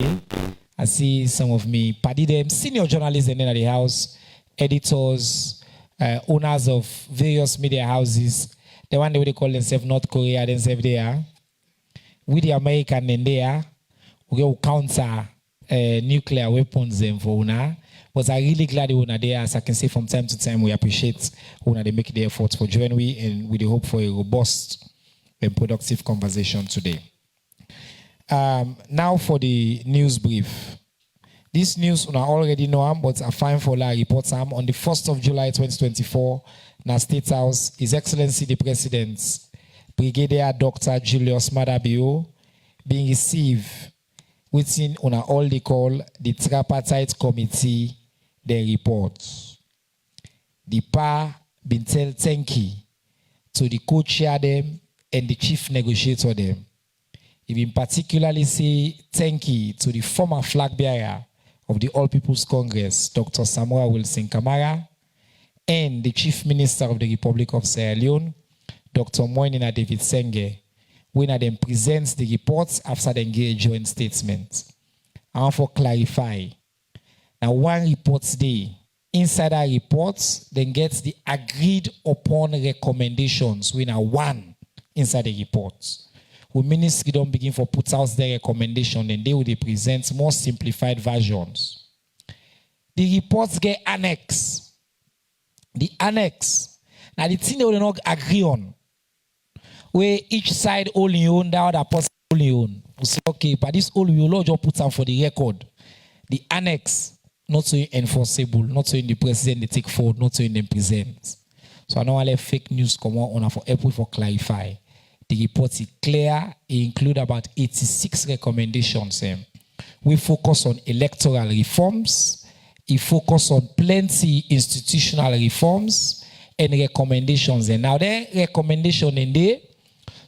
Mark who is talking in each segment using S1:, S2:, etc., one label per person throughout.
S1: I see some of me paddy them, senior journalists in the house, editors, owners of various media houses. The one they call themselves North Korea, themselves there. With the American in there, we will counter nuclear weapons them for una. But I'm really glad you are there. As I can say from time to time, we appreciate una they make the efforts for joining we and we hope for a robust and productive conversation today. Now for the news brief. This news una already know, but I find for la report on the 1st of July 2024, na State House, His Excellency the President, Brigadier Dr. Julius Madabio, being received within una all they call the tripartite committee, their reports. The PA been tell thank you to the co-chair them and the chief negotiator them. He been particularly say thank you to the former flag bearer of the All People's Congress, Dr. Samuel Wilson Kamara, and the Chief Minister of the Republic of Sierra Leone, Dr. Moinina David Senge, when them presents the reports after they engage joint statement. I want to clarify. Now, one report today, inside our reports, then gets the agreed upon recommendations. We now one inside the reports. When ministry don't begin for put out their recommendation, and they will present more simplified versions. The reports get annex. The annex. Now the thing they will not agree on, where each side only own, the other person only own. We say, okay, but this all we will just put on for the record. The annex, not so enforceable, not so in the president they take forward, not so in them present. So I know I let fake news come on for April for clarify. The report is clear. It includes about 86 recommendations. We focus on electoral reforms. It focuses on plenty institutional reforms and recommendations. And now the recommendation in there,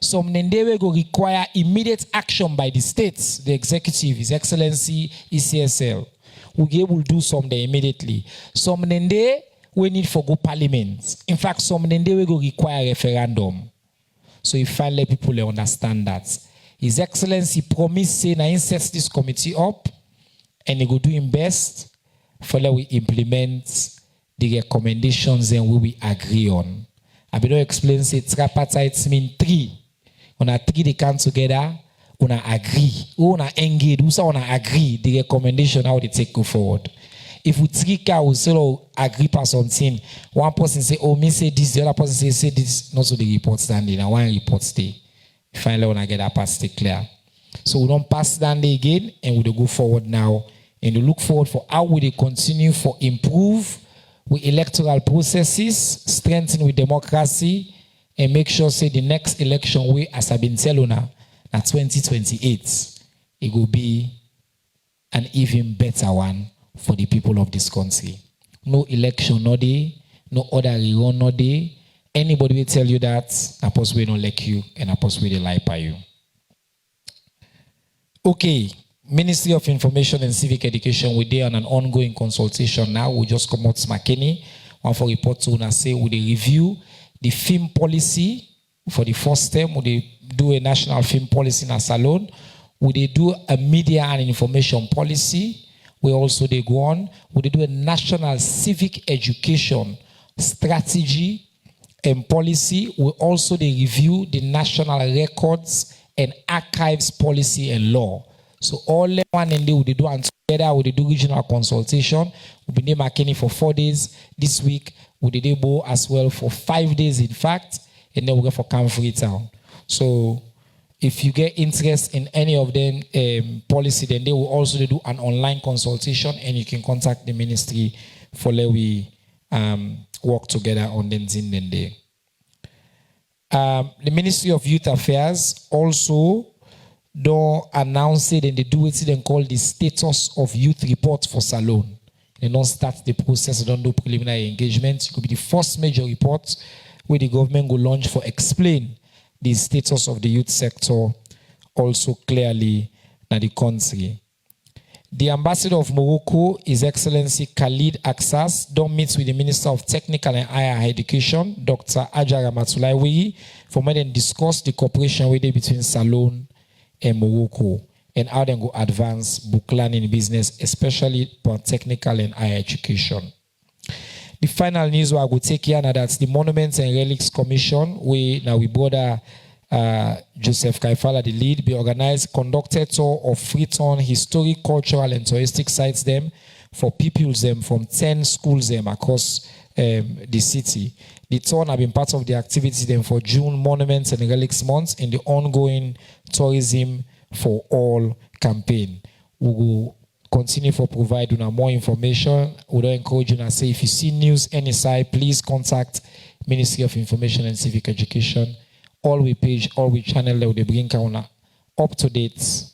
S1: some will go require immediate action by the states, the executive, His Excellency, ECSL. We'll be able to do something immediately. Some we need for go parliament. In fact, some will go require referendum. So if finally people understand that. His Excellency promised saying he sets this committee up and he will do his best for that we implement the recommendations and we agree on. I will explain say tripartite mean three. On a three they come together, on a agree, on a engage, on a agree the recommendation how they take go forward. If we three can we sort agree on something, one person say, oh, me say this, the other person say this, not so the report standing, and one report stay. Finally, when I get that part stay clear. So we don't pass down there again, and we go forward now, and we look forward for how we continue for improve with electoral processes, strengthen with democracy, and make sure say the next election we, as I've been telling now, at 2028, it will be an even better one for the people of this country. No election, no day, no other rerun, no day. Anybody will tell you that, I post we don't like you, and I post we they lie by you. Okay, Ministry of Information and Civic Education, we're there on an ongoing consultation now. We just come out McKinney. One for report to una say, we review the film policy for the first time. We do a national film policy in a salon. We do a media and information policy. We also they go on. We do a national civic education strategy and policy. We also they review the national records and archives policy and law. So all the one and they do and together we do regional consultation. We'll be named McKinney for 4 days. This week we did Bo as well for 5 days in fact, and then we go for Camfrey Town. So if you get interest in any of them policy, then they will also do an online consultation, and you can contact the ministry for let we work together on them in day. The Ministry of Youth Affairs also don't announce it, and they do it. They call the status of youth report for Salone. They don't start the process. They don't do preliminary engagement. It could be the first major report where the government will launch for explain the status of the youth sector also clearly in the country. The ambassador of Morocco, His Excellency Khalid Aksas, don't meet with the Minister of Technical and Higher Education, Dr. Ajara Matulaiwi, for more than discuss the cooperation with between Salone and Morocco. and how they go advance book learning business, especially for technical and higher education. The final news I will take here now, that's the Monuments and Relics Commission. We brother Joseph Kaifala, the lead, be organized, conducted tour of Freetown historic, cultural, and touristic sites them for pupils them from 10 schools them across the city. The tour have been part of the activity then for June Monuments and Relics Month in the ongoing Tourism for All campaign. We will continue for providing more information. We don't encourage you to say if you see news any side, please contact Ministry of Information and Civic Education. All we page, all we channel, they bring down up to date,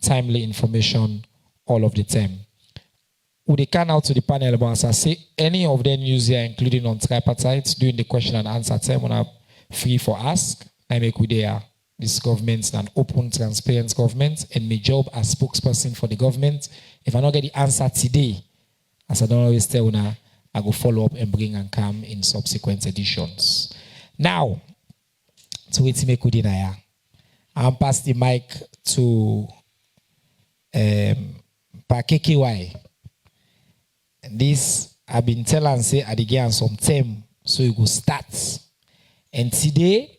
S1: timely information all of the time. We can out to the panel about say any of the news here, including on tripartite, during the question and answer time, when I'm free for ask. I make with there. This government is an open, transparent government, and my job as spokesperson for the government. If I don't get the answer today, as I don't always tell you, I go follow up and bring and come in subsequent editions. Now, to wait to make with dinner, I'll pass the mic to KKY. This I've been telling say at the game some time, so you go start. And today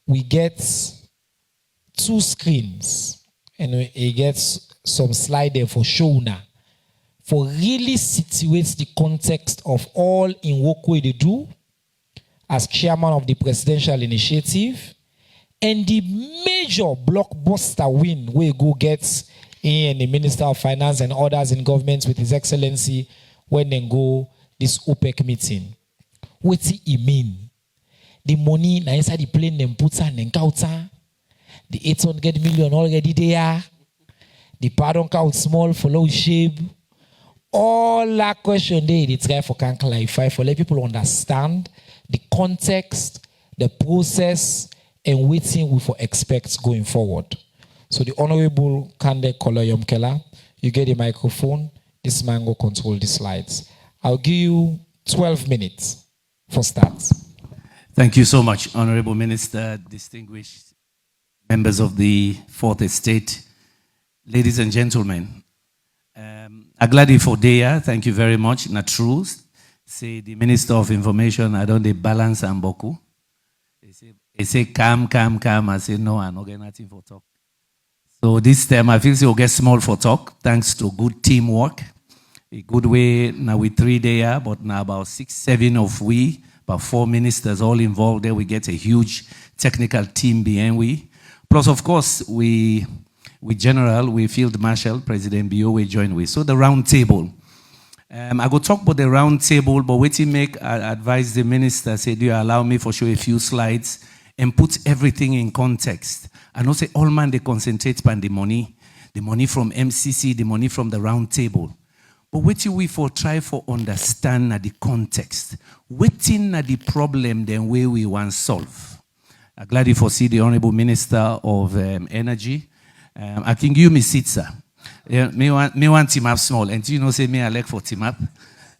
S1: we get 2 screens and we get some slide there for show now. For really situate the context of all in work way they do as chairman of the presidential initiative and the major blockbuster win we go get in the Minister of Finance and others in government with His Excellency when they go this OPEC meeting. What it mean? The money na inside the plane them put and then counter. The 800 million already there. The pardon count small follow shape. All that question they try for can clarify for let people understand the context, the process, and waiting we for expect going forward. So the Honorable Kandeh Kolleh Yumkella, you get the microphone. This man will control the slides. I'll give you 12 minutes for start.
S2: Thank you so much, Honorable Minister, distinguished members of the Fourth Estate, ladies and gentlemen. Agladi Fodeya, thank you very much. Na truth, say the Minister of Information, I don't they balance and boku. They say calm. I say no, I'm not getting nothing for talk. So this time I feel we'll get small for talk, thanks to good teamwork. A good way now we 3 there, but now about 6, 7 of we, about 4 ministers all involved there. We get a huge technical team behind we. Plus, of course, we Field Marshal, President BO, we join with. So the round table. I go talk about the round table, but waiting make I advise the minister, say, do you allow me for show a few slides and put everything in context? I know say all man they concentrate on the money from MCC, the money from the round table. But waiting we for try for understand the context. Waiting the problem then way we want solve. I'm glad you foresee the Honorable Minister of Energy. I can give me seat, sir. Me want team up small. And you know say me I like for team up.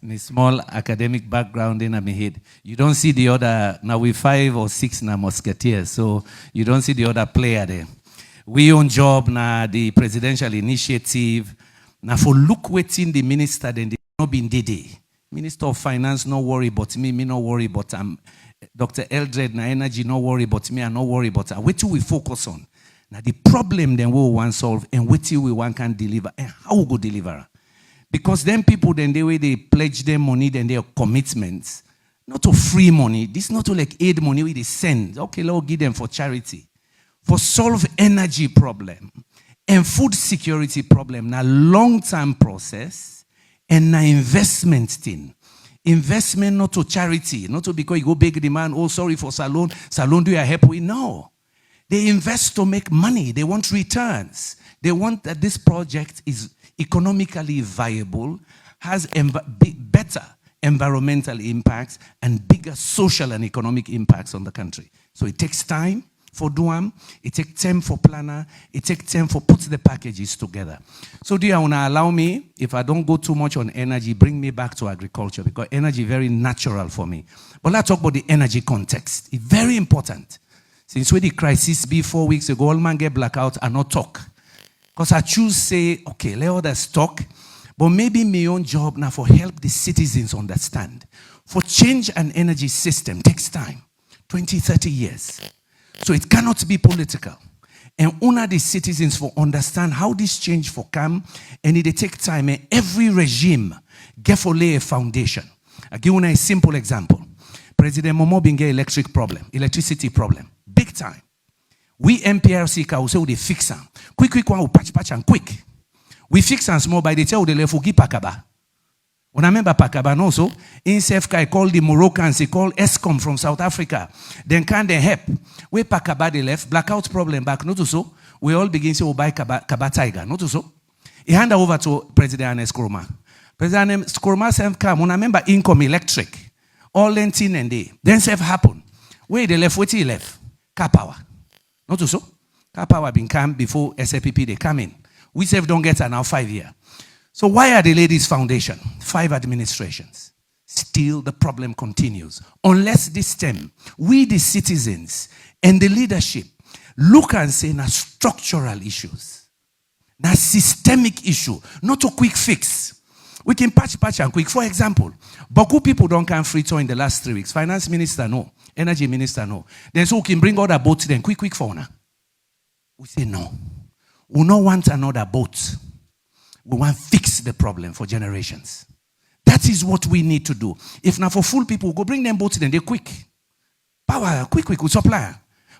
S2: Me small academic background in my head. You don't see the other, now we 5 or 6 now musketeers. So you don't see the other player there. We own job now the presidential initiative. Now for look waiting the minister, then they not been day. Minister of Finance, no worry about me no worry about Dr. Eldred, na energy, no worry about me, I no worry about what we focus on. Now the problem then we want solve and what we want can deliver and how we go deliver. Because then people then the way they pledge their money, then their commitments, not to free money. This not to like aid money we they send. Okay, Lord, give them for charity. For solve energy problem. And food security problem, na long-term process, and na investment thing. Investment not to charity, not to because you go beg the man, oh, sorry for salon do you help we? No. They invest to make money. They want returns. They want that this project is economically viable, has better environmental impacts, and bigger social and economic impacts on the country. So it takes time for doing, it takes time for planner, it takes time for put the packages together. So do you want to allow me, if I don't go too much on energy, bring me back to agriculture, because energy is very natural for me. But let's talk about the energy context. It's very important. Since when the crisis be 4 weeks ago, all man get blackout and not talk. Because I choose say, okay, let others talk. But maybe my own job now for help the citizens understand. For change an energy system takes time. 20, 30 years. So it cannot be political. And honor the citizens for understand how this change for come, and it take time. And every regime get for lay a foundation. I give you a simple example. President Momo Binge electricity problem, big time. We MPRC ka say they fix them. Quick one, patch and quick. We fix them small by the tell the left Pakaba. When I remember Pakaba also, in Sefka, I called the Moroccans, he called ESCOM from South Africa. Then Kandeh help. We Pakaba they left, blackout problem back, not so. We all begin to buy Kaba Tiger, not so. He handed over to President Nkrumah. President Nkrumah Sef come, when I remember income electric, all lentin and day. Then Sef happened. Where they left, what he left? Car power. Not so. Car power been come before SAPP they come in. We Sef don't get her now 5 years. So why are the ladies' foundation? 5 administrations. Still the problem continues. Unless this time, we the citizens and the leadership look and say na structural issues. Na systemic issue. Not a quick fix. We can patch and quick. For example, Boku people don't come free tour in the last 3 weeks. Finance minister no. Energy minister no. Then so we can bring other boats then quick for now. We say no. We don't want another boat. We want to fix the problem for generations. That is what we need to do. If not for full people, we'll go bring them boats, then they're quick. Power, quick, we supply.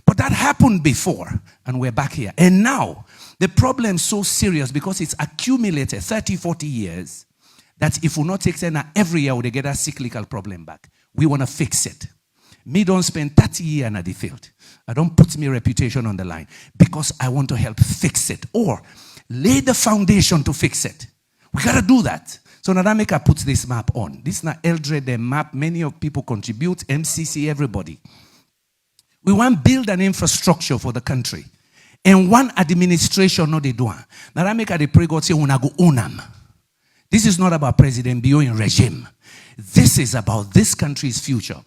S2: But that happened before, and we're back here. And now, the problem is so serious because it's accumulated 30, 40 years that if we not take it every year, we get a cyclical problem back. We want to fix it. Me don't spend 30 years in the field. I don't put my reputation on the line because I want to help fix it. Or lay the foundation to fix it. We got to do that. So Nadameka puts this map on. This is not Eldred the map. Many of people contribute, MCC, everybody. We want to build an infrastructure for the country. And one administration, no they do. Nadameka the pray God say, unago unam. This is not about President Bio in regime. This is about this country's future.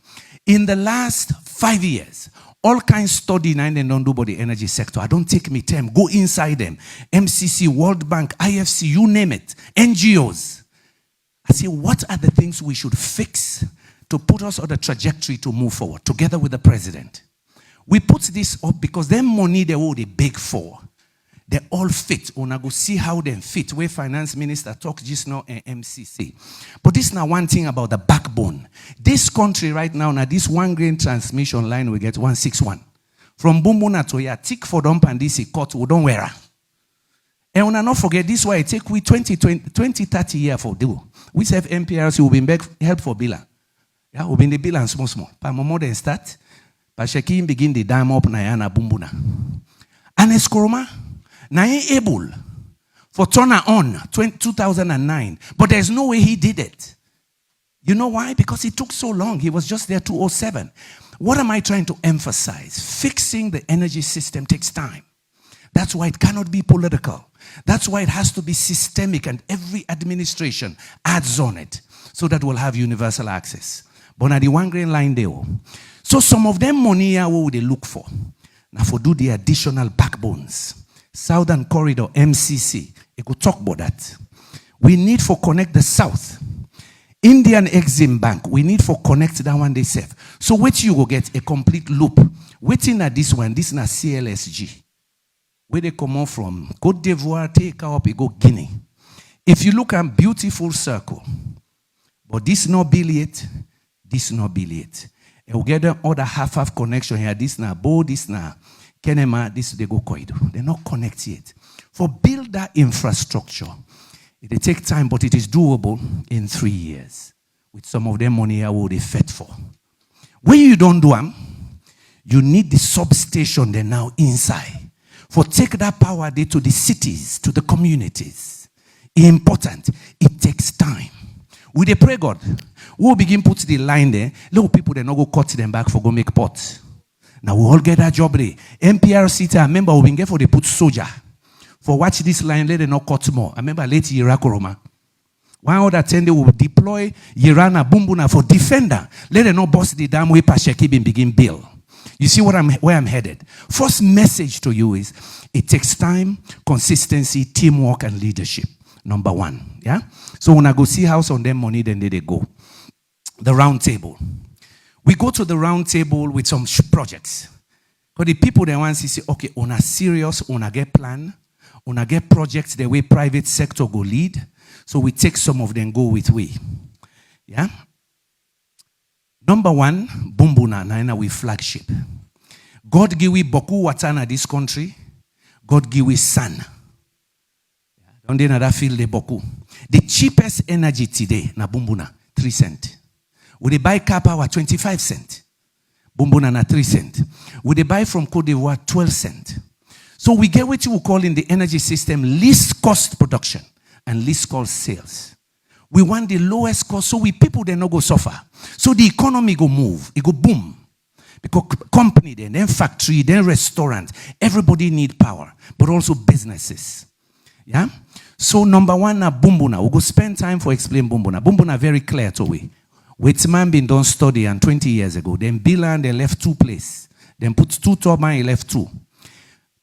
S2: In the last 5 years, all kinds study and don't do about the energy sector. I don't take me time. Go inside them. MCC, World Bank, IFC, you name it. NGOs. I say, what are the things we should fix to put us on the trajectory to move forward together with the president? We put this up because them money they all they beg for. They all fit. Una go see how they fit. Where finance minister talk just now and MCC. But this is now one thing about the backbone. This country right now, this 1 grain transmission line we get 161. From BUMBUNA to ya tick for dump and this cut we don't wear. And una not forget this why it take we 20, 30 years for do. We have MPRC will be back help for Bila. Yeah, we'll be in the Bila and small. Pa more than start. Pa Shekin begin the dam up na yana BUMBUNA. And Eskoroma. Now he able for turner on 2009, but there's no way he did it. You know why? Because it took so long. He was just there 2007. What am I trying to emphasize? Fixing the energy system takes time. That's why it cannot be political. That's why it has to be systemic, and every administration adds on it so that we'll have universal access. But now the 1 grain line there. So some of them money are what they look for. Now for do the additional backbones. Southern Corridor, MCC. I could talk about that. We need for connect the South. Indian Exim Bank. We need for connect that one they save. So wait you go get a complete loop. Waiting at this one. This is not CLSG. Where they come on from. Côte d'Ivoire, take up, you go Guinea. If you look at beautiful circle. But this no billiard. This no billiard. And we get the other half connection here. This na Bo, this na Kenema, this they go corridor. They're not connected yet. For build that infrastructure, it will take time, but it is doable in 3 years. With some of them money I will be fed for. When you don't do them, you need the substation there now inside. For take that power there to the cities, to the communities. Important. It takes time. We dey pray God. We'll begin put the line there. Little people they not go cut them back for go make pots. Now we all get that job there. MPRC, I remember we get for they put soldier. For watch this line, let them not cut more. I remember late Irakoroma. One other 10 they will deploy Irana BUMBUNA for defender. Let them not bust the dam way Pasheki begin build. You see where I'm headed? First message to you is, it takes time, consistency, teamwork, and leadership. Number one, yeah? So when I go see house on them money, then they go. The round table. We go to the round table with some projects. Because the people that want to say, okay, on a serious, on a get plan, on a get projects the way private sector go lead. So we take some of them, go with we. Yeah? Number one, BUMBUNA, na we flagship. God give we boku watana this country. God give we sun. Don't they know that feel the boku? The cheapest energy today, na BUMBUNA, 3 cents. Would they buy car power 25 cents? BUMBUNA na 3 cents. Would they buy from Cote d'Ivoire 12 cents? So we get what you call in the energy system least cost production and least cost sales. We want the lowest cost, so we people they no go suffer. So the economy go move, it go boom. Because company then factory, then restaurant, everybody need power, but also businesses. Yeah? So number one, na BUMBUNA. We'll go spend time for explain BUMBUNA. BUMBUNA very clear to we. Whitman been done study and 20 years ago. Then Bilan, they left 2 places. Then put 2 turbine, he left 2.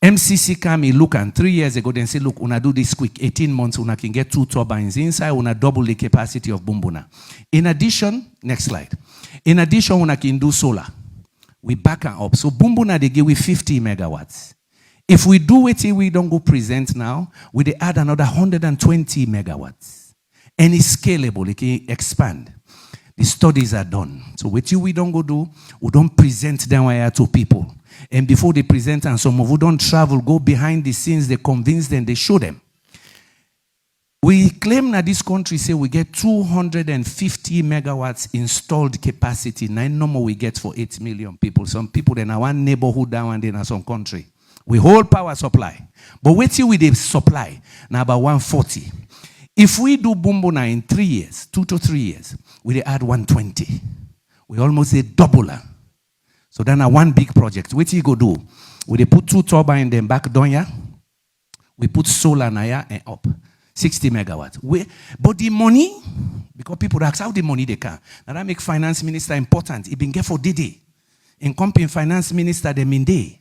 S2: MCC came, he look, and 3 years ago, then say, look, una do this quick, 18 months, una can get 2 turbines inside, una double the capacity of BUMBUNA. In addition, next slide. In addition, una can do solar. We back and up. So BUMBUNA, they give we 50 megawatts. If we do it, we don't go present now, we they add another 120 megawatts. And it's scalable, it can expand. The studies are done. So what we don't go do, we don't present them here to people. And before they present, and some of you don't travel, go behind the scenes, they convince them, they show them. We claim that this country say we get 250 megawatts installed capacity. Now normal we get for 8 million people. Some people in one neighborhood down and in some country. We hold power supply. But wait till we supply. Now about 140. If we do BUMBUNA in 3 years, 2 to 3 years, we add 120. We almost say double. So then one big project. What you go do? We put 2 turbines then back down here. We put solar now and up. 60 megawatts. But the money, because people ask how the money they can. Now that make finance minister important. It been get for Didi. In company finance minister, they mean day.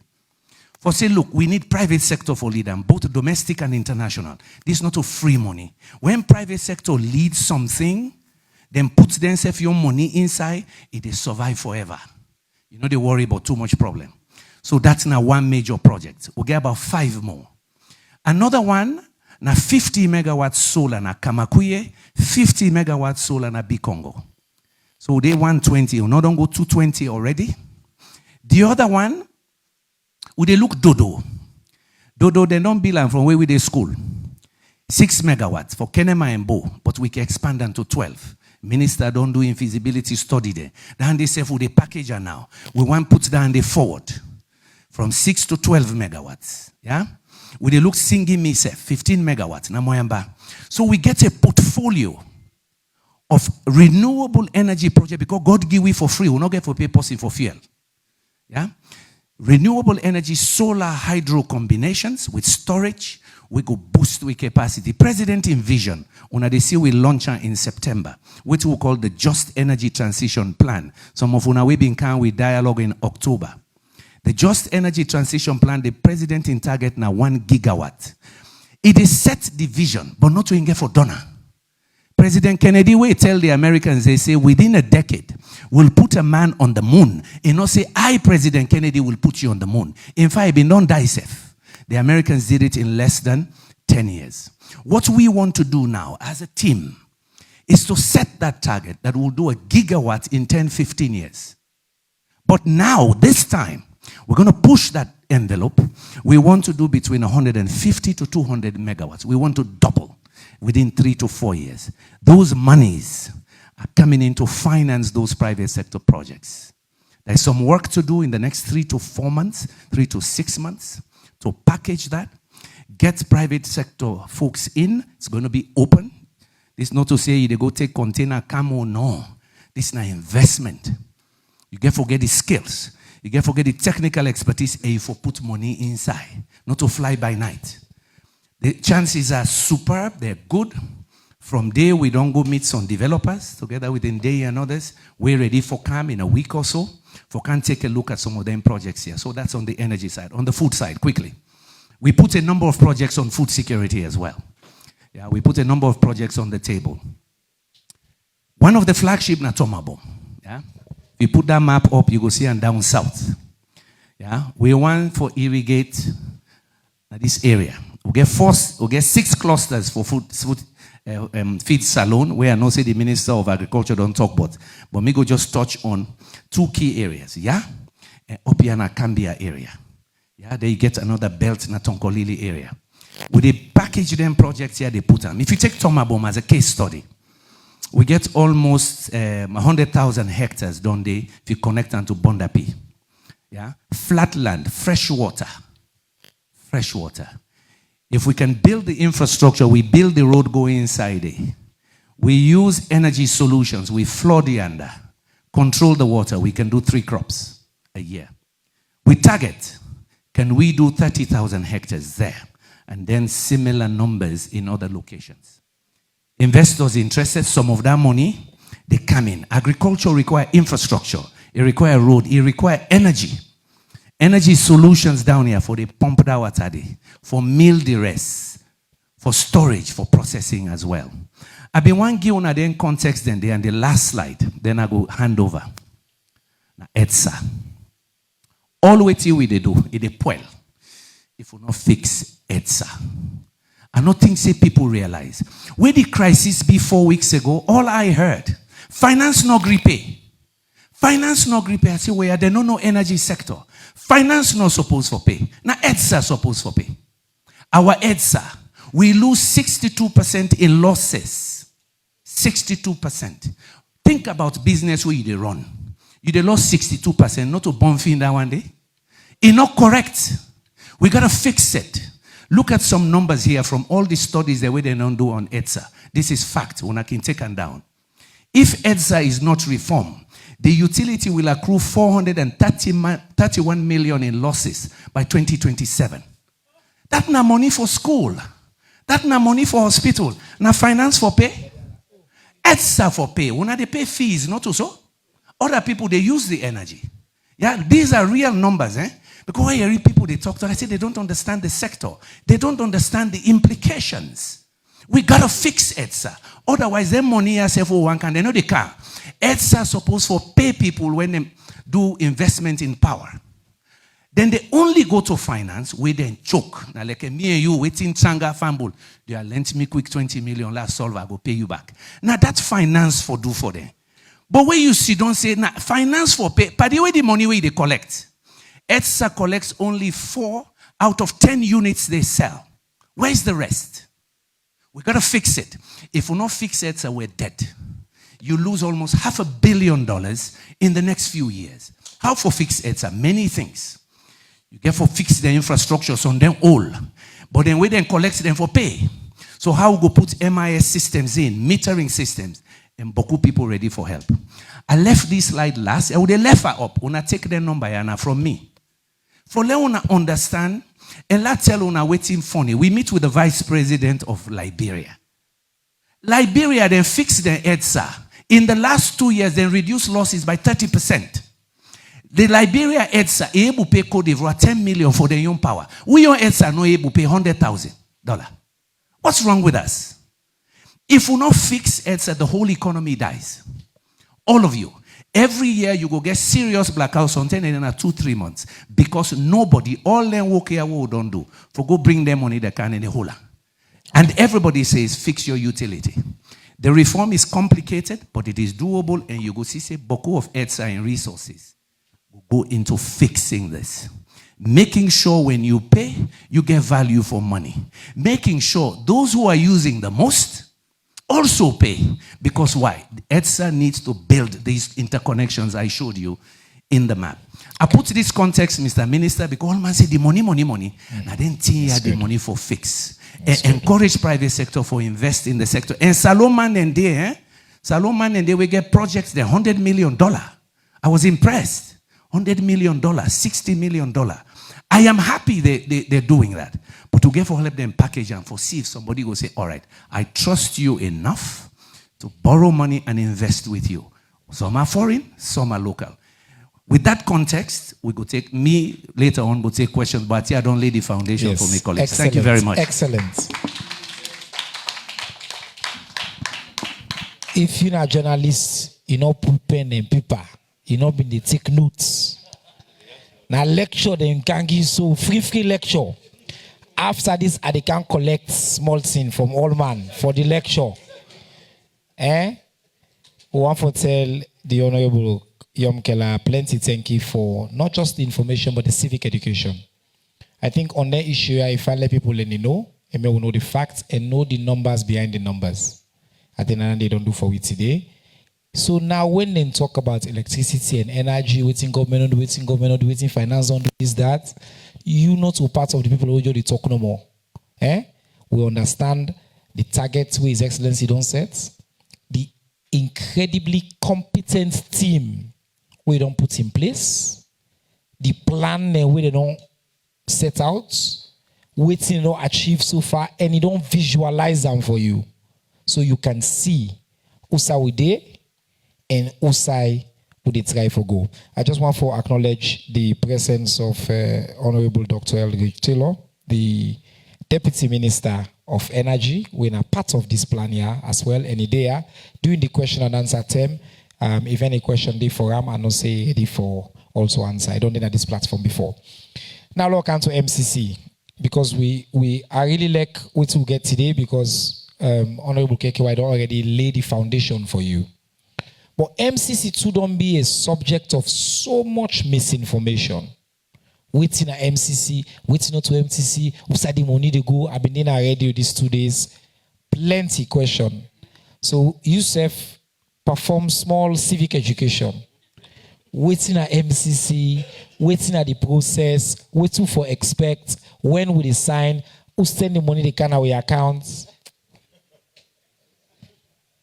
S2: For say, look, we need private sector for lead them, both domestic and international. This is not a free money. When private sector leads something, then puts themselves your money inside, it is survive forever. You know, they worry about too much problem. So that's now one major project. We'll get about 5 more. Another one, now 50 megawatts solar na Kamakuye, 50 megawatts solar na Bikongo. So they 120, you know, don't go 220 already. The other one, would they look Dodo? Dodo, they don't belong from where we they school. 6 megawatts for Kenema and Bo, but we can expand them to 12. Minister don't do feasibility study there. Then they say for the packager now, we want to put down the forward from 6 to 12 megawatts. Yeah? We they look singing me say 15 megawatts. Na moyamba. So we get a portfolio of renewable energy project because God give we for free. We not get for pay person for fuel. Yeah? Renewable energy, solar, hydro combinations with storage, we go boost with capacity. President envision, when they see we launch in September, which we call the Just Energy Transition Plan. Some of una we been can with dialogue in October. The Just Energy Transition Plan, the president in target now 1 gigawatt. It is set the vision, but not to get for donor. President Kennedy will tell the Americans, they say within a decade, we'll put a man on the moon. And not say, I, President Kennedy, will put you on the moon. In fact, it don't die safe. The Americans did it in less than 10 years. What we want to do now as a team is to set that target that will do 1 gigawatt in 10, 15 years. But now, this time, we're going to push that envelope. We want to do between 150 to 200 megawatts. We want to double within 3 to 4 years. Those monies are coming in to finance those private sector projects. There's some work to do in the next 3 to 4 months, 3 to 6 months, to package that, get private sector folks in. It's going to be open. This is not to say they go take container, camo, no. This is an investment. You get forget the skills. You get forget the technical expertise, and you for put money inside, not to fly by night. The chances are superb. They're good. From there, we don't go meet some developers together with Ndeye and others. We're ready for come in a week or so. For can take a look at some of them projects here. So that's on the energy side. On the food side, quickly. We put a number of projects on food security as well. Yeah, we put a number of projects on the table. One of the flagship na Tomabo. Yeah. If you put that map up, you go see and down south. Yeah. We want for irrigate this area. We get 6 clusters for feed salon, where I know say the Minister of Agriculture don't talk about. But me go just touch on 2 key areas. Yeah. Up here in a Kambia area. Yeah, they get another belt in a Tonkolili area. With they package them projects here, they put them. If you take Tomabom as a case study, we get almost 100,000 hectares done there if you connect them to Bondapi. Yeah, flatland, fresh water. Fresh water. If we can build the infrastructure, we build the road going inside there. We use energy solutions. We flood the under, control the water. We can do 3 crops a year. We target. Can we do 30,000 hectares there? And then similar numbers in other locations. Investors interested, some of that money, they come in. Agriculture requires infrastructure. It requires road. It requires energy. Energy solutions down here for the pump that water there, for mill the rest, for storage, for processing as well. I've been one give on then context then there and the last slide. Then I go hand over. Now, EDSA. All the way till we they do, it they poil. If we not fix EDSA. I don't think say people realize. Where the crisis be 4 weeks ago, all I heard, finance no gree pay. Finance no gree pay. I say, where they no energy sector. Finance no supposed for pay. Now EDSA supposed for pay. Our EDSA, we lose 62% in losses. 62%. Think about business where you they run. You they lost 62%, not to bonfin that one day. It's not correct. We got to fix it. Look at some numbers here from all the studies that we don't do on EDSA. This is fact. When I can take them down. If EDSA is not reformed, the utility will accrue 431 million in losses by 2027. That's not money for school. That's not money for hospital. Now finance for pay. EDSA for pay. When they pay fees, not so. Other people, they use the energy. Yeah, these are real numbers, eh? Because when you read people they talk to, I say they don't understand the sector. They don't understand the implications. We got to fix EDSA. Otherwise, them money yourself for one can, they know they can't. EDSA supposed to pay people when they do investment in power. Then they only go to finance, we then choke. Now, like me and you waiting Changa Fambul, they are lent me quick 20 million, last solve, I go pay you back. Now, that's finance for do for them. But when you see, don't say, nah, finance for pay, but the way the money where they collect. EDSA collects only 4 out of 10 units they sell. Where's the rest? We got to fix it. If we not fix EDSA, we're dead. You lose almost $500 million in the next few years. How for fix EDSA? Many things. You get for fix the infrastructures on them all. But then we then collect them for pay. So how we go put MIS systems in, metering systems, and Boku people ready for help. I left this slide last. I would have left her up. When I take the number Yana from me. For Leone understand, and let's tell Una waiting funny. We meet with the Vice President of Liberia. Liberia then fixed the EDSA. In the last 2 years, they reduced losses by 30%. The Liberia EDSA able to pay Cote d'Ivoire 10 million for their young power. We on EDSA no able to pay $100,000. What's wrong with us? If we not fix EDSA, the whole economy dies. All of you. Every year you go get serious blackouts on 10 in 2-3 months. Because nobody, all them work here will don't do. For go bring them money that can in the whole. And everybody says fix your utility. The reform is complicated, but it is doable, and you go see say Boku of EDSA and resources will go into fixing this. Making sure when you pay, you get value for money. Making sure those who are using the most also pay. Because why? EDSA needs to build these interconnections I showed you in the map. I put this context, Mr. Minister, because all man say the money. I didn't think the money for fix. Encourage private sector for invest in the sector. And Salomon and they will get projects the $100 million. I was impressed. $100 million, $60 million. I am happy they're doing that. But to get for help them package and for see if somebody will say, all right, I trust you enough to borrow money and invest with you. Some are foreign, some are local. With that context, we go take, me later on will take questions, but here I don't lay the foundation
S1: Yes.
S2: for my colleagues.
S1: Excellent.
S2: Thank you very much.
S1: Excellent. If you're a journalist, you know, put pen and paper, you know, been the take notes. Now lecture, then can give so free lecture. After this, I can collect small thing from all man for the lecture. We want to tell the Honorable Yumkella plenty thank you for not just the information but the civic education. I think on that issue, if I let people know, and may know the facts and know the numbers behind the numbers. I think they don't do for it today. So now when they talk about electricity and energy, waiting government, waiting finance on this, that, you not a part of the people who already talk no more. We understand the targets where His Excellency don't set, the incredibly competent team we don't put in place, the plan where they don't set out, waiting to achieve so far, and you don't visualize them for you. So you can see Usa we there and Usa would they try for go. I just want to acknowledge the presence of Honorable Dr. Elridge Taylor, the Deputy Minister of Energy. We're a part of this plan here as well. And there, during the question and answer time, if any question they for him, I know say they for also answer. I don't think that this platform before. Now look on to MCC because we I really like what we get today because Honorable KKY already laid the foundation for you. But MCC too don't be a subject of so much misinformation. Waiting at MCC, waiting not to MCC, who said the money to go? I've been in a radio these 2 days. Plenty question. So Yusuf perform small civic education. Waiting at MCC, waiting at the process, waiting for expect, when will they sign, who send the money they can away accounts.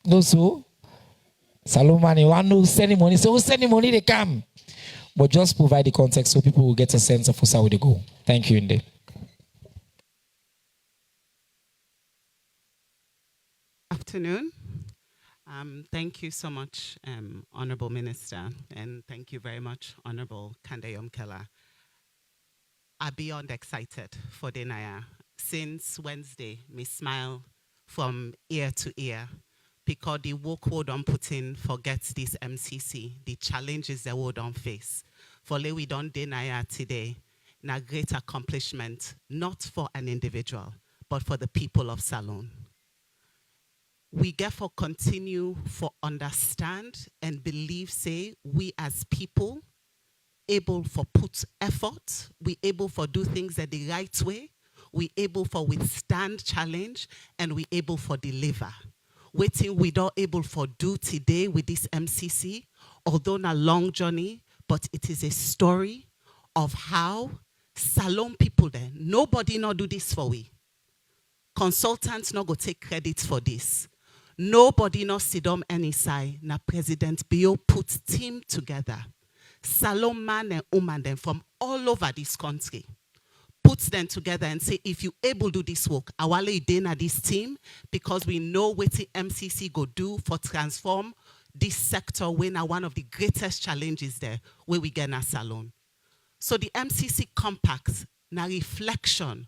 S1: No so. Salomani, one who send the money, so who send the money they come. But just provide the context so people will get a sense of how they go. Thank you, Inde.
S3: Afternoon. Thank you so much, Honorable Minister, and thank you very much, Honorable Kandeh Yumkella. I'm beyond excited for Denaya. Since Wednesday, me smile from ear to ear because the work we don't put in forgets this MCC, the challenges that we don't face. For we don't deny today, a great accomplishment, not for an individual, but for the people of Salone. We therefore continue for understand and believe, say, we as people, able for put effort, we able for do things the right way, we able for withstand challenge, and we able for deliver. Waiting we don't able for do today with this MCC, although not a long journey, but it is a story of how Salone people there, nobody not do this for we. Consultants not go take credit for this. Nobody not sit on any side. Na President Bio put team together. Salone man and woman them from all over this country. Puts them together and say, if you able to do this work, I will lay na this team because we know what the MCC go do for transform this sector when one of the greatest challenges there where we get a Salone. So the MCC compacts na reflection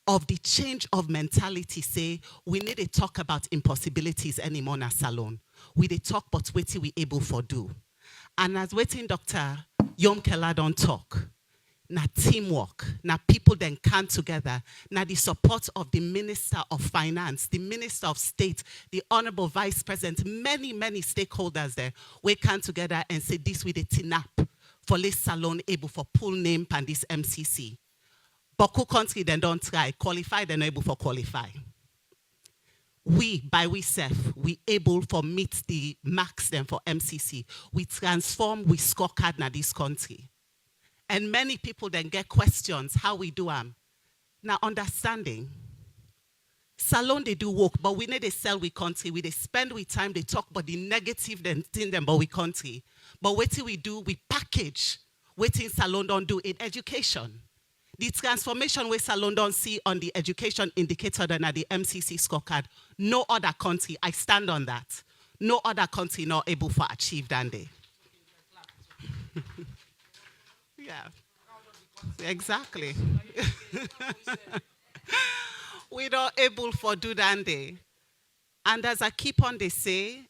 S3: of the change of mentality, say, we need to talk about impossibilities anymore na Salone. We dey talk but waiting we able for do. And as waiting Dr. Yumkella don't talk, na teamwork, na people then come together, na the support of the Minister of Finance, the Minister of State, the Honorable Vice President, many stakeholders there, we come together and say this with a TINAP for this Salone able for pull name and this MCC. But country then don't try, qualify, they're not able for qualify. We, by ourselves, we able for meet the marks then for MCC. We transform, we scorecard na this country. And many people then get questions, how we do them. Now understanding, Salone they do work, but we need to sell we country. We they spend we time, they talk about the negative then thing them about we country. But what we do, we package waiting Salone don't do in education. The transformation we Salone don't see on the education indicator than at the MCC scorecard. No other country, I stand on that. No other country not able to achieve than they. Yeah, exactly. We not able for do that day. And as I keep on, they say,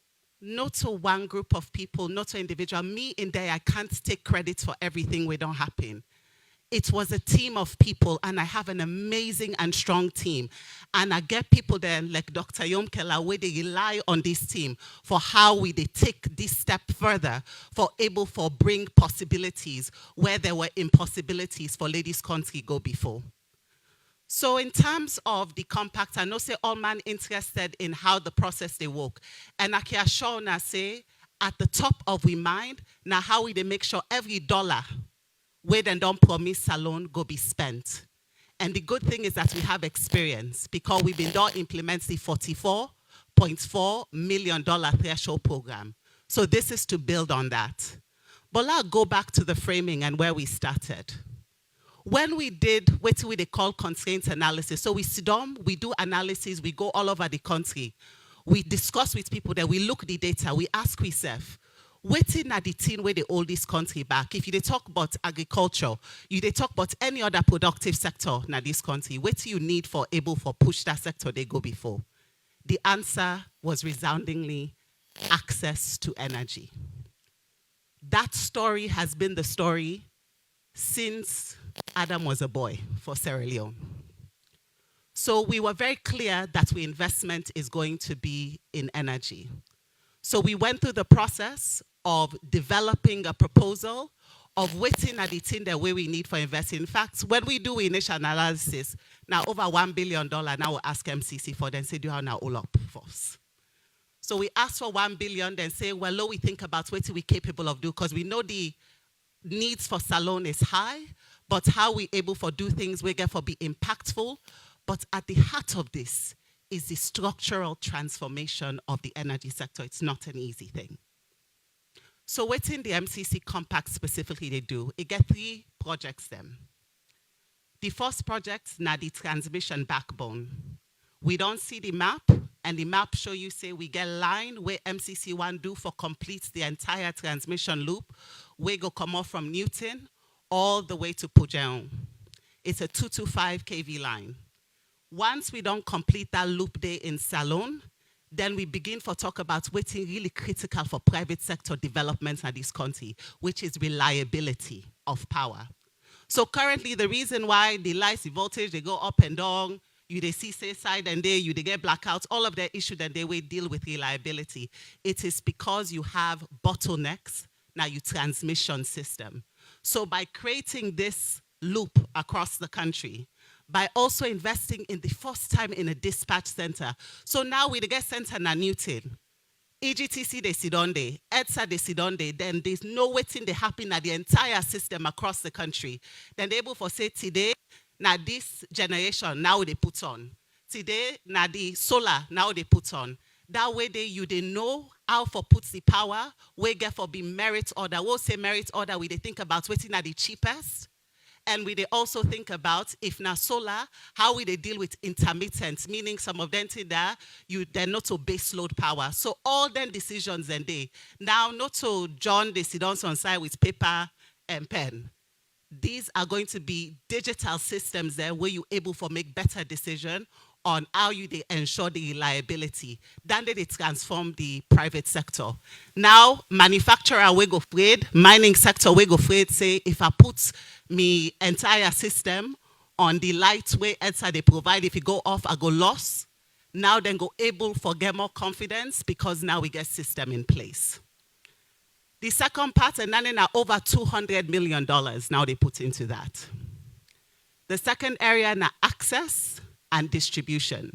S3: not to one group of people, not to individual. Me in there, I can't take credit for everything we don't happen. It was a team of people, and I have an amazing and strong team. And I get people there like Dr. Yumkella, where they rely on this team for how we they take this step further, for able for bring possibilities where there were impossibilities for ladies' country go before. So in terms of the compact, I know say all man interested in how the process they work. And I can assure na say at the top of we mind, now how we they make sure every dollar where they don't promise salon go be spent. And the good thing is that we have experience because we've been done implement the $44.4 million threshold program. So this is to build on that. But let's go back to the framing and where we started. When we did what we call constraints analysis, so we sit down, we do analysis, we go all over the country, we discuss with people, that we look the data, we ask ourselves, waiting at the thing where they hold this country back. If you talk about agriculture, you talk about any other productive sector in this country, what you need for able for push that sector they go before? The answer was resoundingly access to energy. That story has been the story since Adam was a boy for Sierra Leone. So we were very clear that our investment is going to be in energy. So we went through the process of developing a proposal, of waiting at the thing that way we need for investing. In fact, when we do initial analysis, now over $1 billion, now we'll ask MCC for them, say, do you have now all up for us? So we ask for 1 billion, then say, well, lo, we think about what we're capable of doing, because we know the needs for salon is high, but how we able for do things we get for be impactful. But at the heart of this is the structural transformation of the energy sector. It's not an easy thing. So what in the MCC Compact specifically they do, it get 3 projects them. The first project, now the transmission backbone. We don't see the map, and the map show you say we get line where MCC1 do for complete the entire transmission loop. We go come off from Newton all the way to Pujeon. It's a 225 kV line. Once we don't complete that loop day in Salon, then we begin for talk about what's really critical for private sector development in this country, which is reliability of power. So currently the reason why the lights, the voltage, they go up and down, you they see say side and day, you they get blackouts, all of their issue that they will deal with reliability. It is because you have bottlenecks, now you transmission system. So by creating this loop across the country, by also investing in the first time in a dispatch center. So now we get center na Newton. EGTC they sit on there, EDSA they sit on there, then there's no waiting they happen at the entire system across the country. Then they able for say today, now this generation now they put on. Today, now the solar now they put on. That way they know how for puts the power, we get for be merit order. We'll say merit order, we they think about waiting at the cheapest. And we they also think about, if now solar, how we they deal with intermittent, meaning some of them think that they're not to base load power. So all them decisions and they, now not to John, they sit on side with paper and pen. These are going to be digital systems there where you're able to make better decision on how you they ensure the reliability. Then they transform the private sector. Now, manufacturer we go afraid, mining sector we go afraid, say if I put me entire system on the light way EDSA they provide, if it go off, I go lost. Now then go able for get more confidence because now we get system in place. The second part, and then are over $200 million now they put into that. The second area now access and distribution.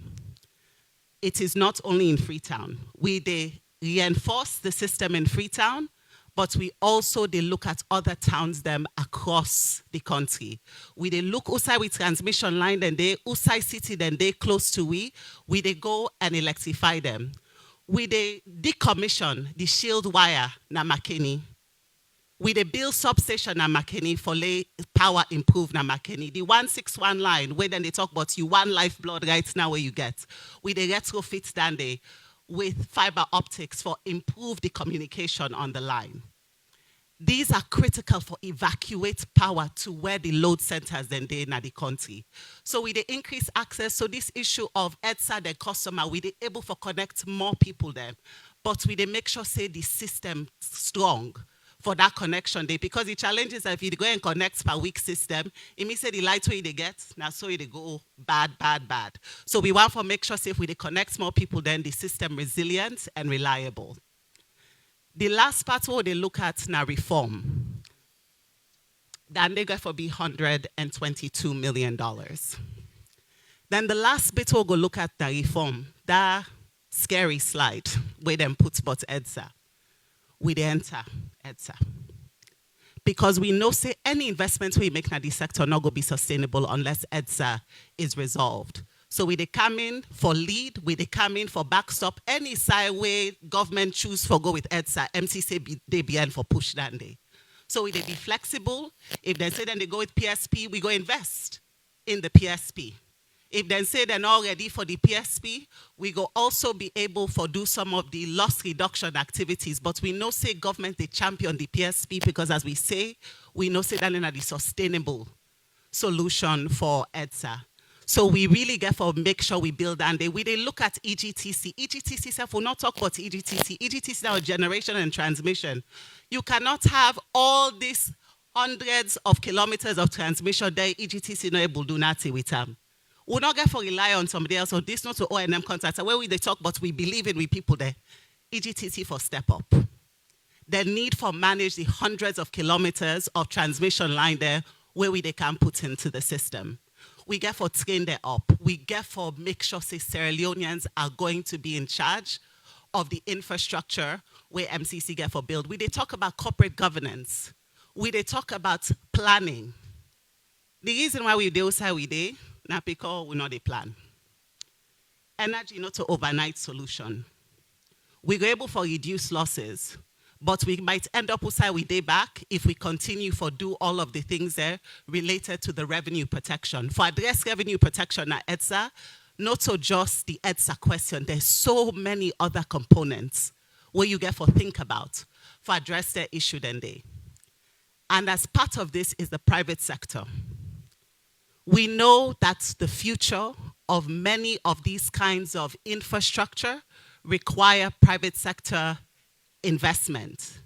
S3: It is not only in Freetown. They reinforce the system in Freetown, but we also they look at other towns them across the country. They look outside with transmission line, then they outside city, then they close to we they go and electrify them. They decommission the shield wire na Makeni. They build substation na Makeni for lay power improve na Makeni. The 161 line where then they talk about you one lifeblood right now where you get. They retrofit down there with fiber optics for improve the communication on the line. These are critical for evacuate power to where the load centers then they in the country. So with the increased access, so this issue of EDSA, the customer, we they able to connect more people there, but we they make sure say the system strong for that connection day, because the challenge is that if you go and connect per week system, it means say the light way they get, now so they go bad. So we want to make sure say if we they connect more people, then the system resilient and reliable. The last part what they look at now reform. Then they go for be $122 million. Then the last bit we'll go look at the reform, that scary slide where them puts but EDSA. We they enter EDSA. Because we know say any investment we make in this sector not going to be sustainable unless EDSA is resolved. So we they come in for lead, we they come in for backstop. Any side way government choose for go with EDSA, MCC they be in for push that day. So we they be flexible. If they say then they go with PSP, we go invest in the PSP. If they say they're not ready for the PSP, we go also be able to do some of the loss reduction activities. But we know say government they champion the PSP because as we say, we know say that is the sustainable solution for EDSA. So we really get for make sure we build and we they look at EGTC. EGTC self will not talk about EGTC. EGTC now generation and transmission. You cannot have all these hundreds of kilometers of transmission there. EGTC not able to do nothing with them. We'll not get for rely on somebody else. So this not to O&M contractor where we they talk, but we believe in we people there. EGTC for step up. The need for manage the hundreds of kilometers of transmission line there where they can put into the system. We get for train them up. We get for make sure say Sierra Leoneans are going to be in charge of the infrastructure where MCC get for build. We they talk about corporate governance. We they talk about planning. The reason why we do say we do, not because we know the plan. Energy not an overnight solution. We're able to reduce losses, but we might end up with we day back if we continue to do all of the things there related to the revenue protection. For address revenue protection at EDSA, not so just the EDSA question, there's so many other components where you get for think about for address the issue then they. And as part of this is the private sector. We know that the future of many of these kinds of infrastructure require private sector investment.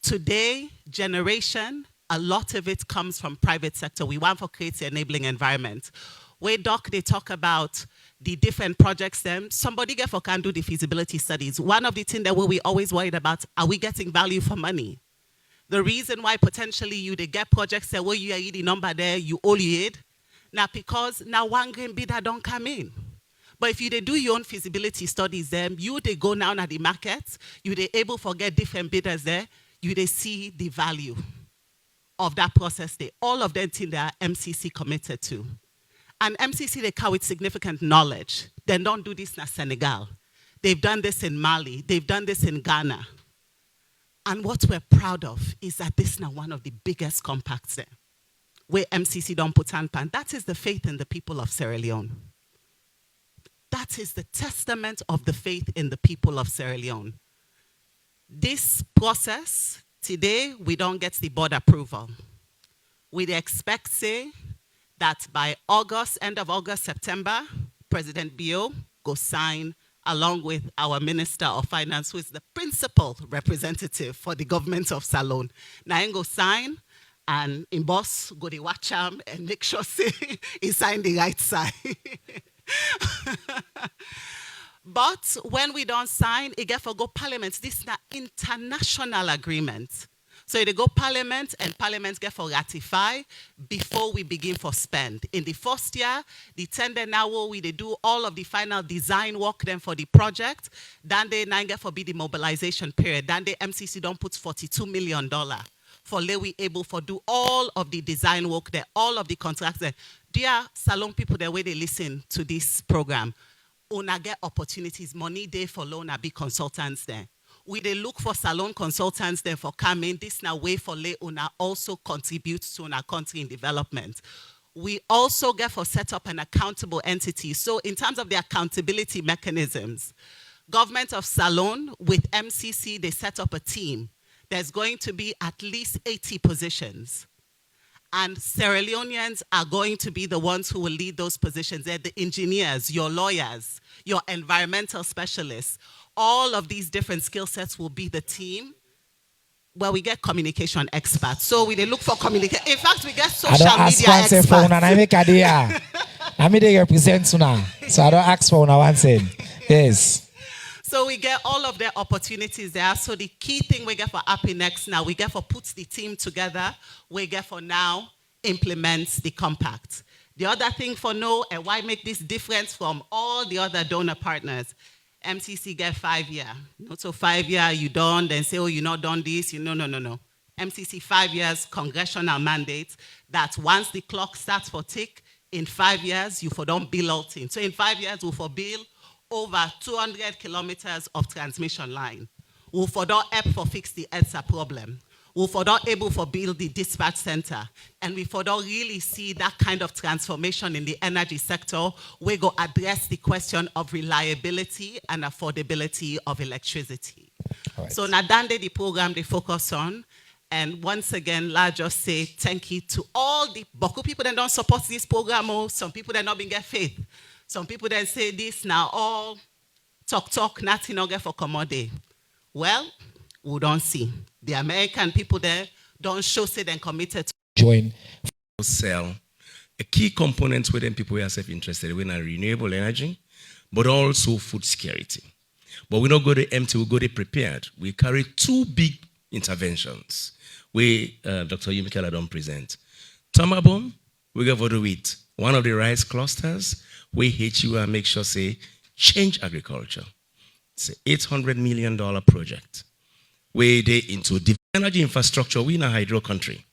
S3: Today, generation, a lot of it comes from private sector. We want to create the enabling environment. Where Doc, they talk about the different projects them. Somebody get for can do the feasibility studies. One of the things that we always worried about, are we getting value for money? The reason why potentially you they get projects that where you are the number there, you all you aid. Now because now one green bidder don't come in. But if you they do your own feasibility studies them, you they go now at the market, you they able to get different bidders there, you they see the value of that process there. All of them things that MCC committed to. And MCC they come with significant knowledge. They don't do this in Senegal. They've done this in Mali. They've done this in Ghana. And what we're proud of is that this is now one of the biggest compacts there, where MCC don't put hand pan. That is the faith in the people of Sierra Leone. That is the testament of the faith in the people of Sierra Leone. This process, today, we don't get the board approval. We expect, say, that by August, end of August, September, President Bio go sign along with our Minister of Finance, who is the principal representative for the government of Salone. Now, go sign, and in boss, go to watch him and make sure say he signed the right side. But when we don't sign, it get for go parliament. This is an international agreement. So they go parliament and parliament get for ratify before we begin for spend. In the first year, the tender now we they do all of the final design work then for the project. Then they now get for be the mobilization period. Then the MCC don't put $42 million for we able for do all of the design work there, all of the contracts there. Dear Salon people, the way they listen to this program, una get opportunities, money there for loan be consultants there. We they look for salon consultants there for coming. This now way for una also contributes to our country in development. We also get for set up an accountable entity. So in terms of the accountability mechanisms, government of Salon with MCC, they set up a team there's going to be at least 80 positions. And Sierra Leoneans are going to be the ones who will lead those positions. They're the engineers, your lawyers, your environmental specialists. All of these different skill sets will be the team. Well, we get communication experts. So they look for communication. In fact, we get social media experts.
S1: I mean, they represent Suna. So I don't ask for one saying. Yes.
S3: So we get all of their opportunities there. So the key thing we get for Happy Next now, we get for put the team together. We get for now implement the compact. The other thing for no, and why make this difference from all the other donor partners, MCC get 5 years. Not so 5 years, you done, then say, oh, you not done this. No. MCC 5 years, congressional mandate, that once the clock starts for tick, in 5 years, you for don't build all things. So in 5 years, we for build over 200 kilometers of transmission line. We for don't help for fix the EDSA problem. We for don't able for build the dispatch center. And we for don't really see that kind of transformation in the energy sector. We go address the question of reliability and affordability of electricity. Right. So Nadande, the program they focus on. And once again, I just say thank you to all the Boku people that don't support this program. Or some people that not been get faith. Some people that say this now, all talk, nothing not get for commodity. Well, we don't see. The American people there don't show say they're committed to
S1: join.
S4: Sell a key component where them people are self-interested in renewable energy, but also food security. But we don't go to empty, we go to prepared. We carry two big interventions. We, Dr. Yumkella don't present. Tamabom, we go for the wheat. One of the rice clusters, we hit you and make sure say, change agriculture. It's an $800 million project. We they into the energy infrastructure, we in a hydro country.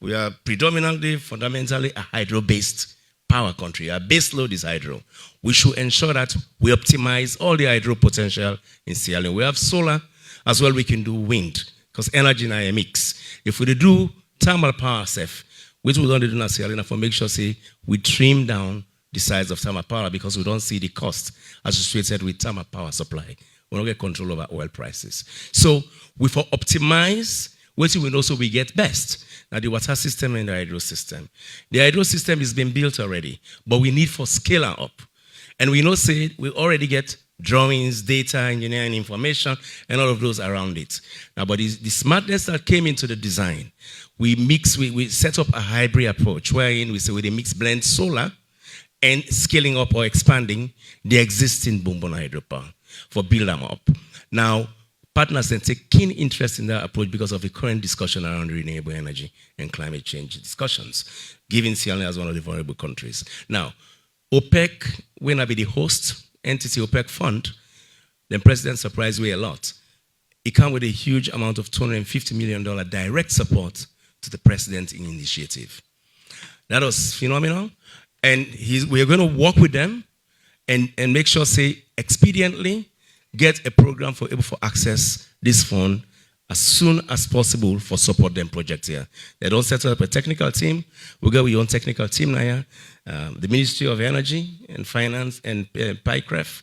S4: We are predominantly, fundamentally a hydro-based power country. Our base load is hydro. We should ensure that we optimize all the hydro potential in Sierra Leone. We have solar, as well we can do wind, because energy in a mix. If we do thermal power safe, which we don't do in Sierra Leone, for make sure say we trim down the size of thermal power because we don't see the cost associated with thermal power supply. We don't get control over oil prices. So we for optimize, what we know so we get best. Now the water system and the hydro system. The hydro system is being built already, but we need for scale up. And we know say we already get drawings, data, engineering information, and all of those around it. Now, but the smartness that came into the design, we set up a hybrid approach wherein we say we mix blend solar and scaling up or expanding the existing BUMBUNA hydropower for build them up. Now, partners then take keen interest in that approach because of the current discussion around renewable energy and climate change discussions, giving Sierra Leone as one of the vulnerable countries. Now, OPEC will not be the host entity, OPEC fund. The president surprised me a lot. He came with a huge amount of $250 million direct support to the president in initiative. That was phenomenal. And we're going to work with them and make sure, say, expediently get a program for able to access this fund as soon as possible for support them project here. They don't set up a technical team. We got our own technical team now here. The Ministry of Energy and Finance and PICREF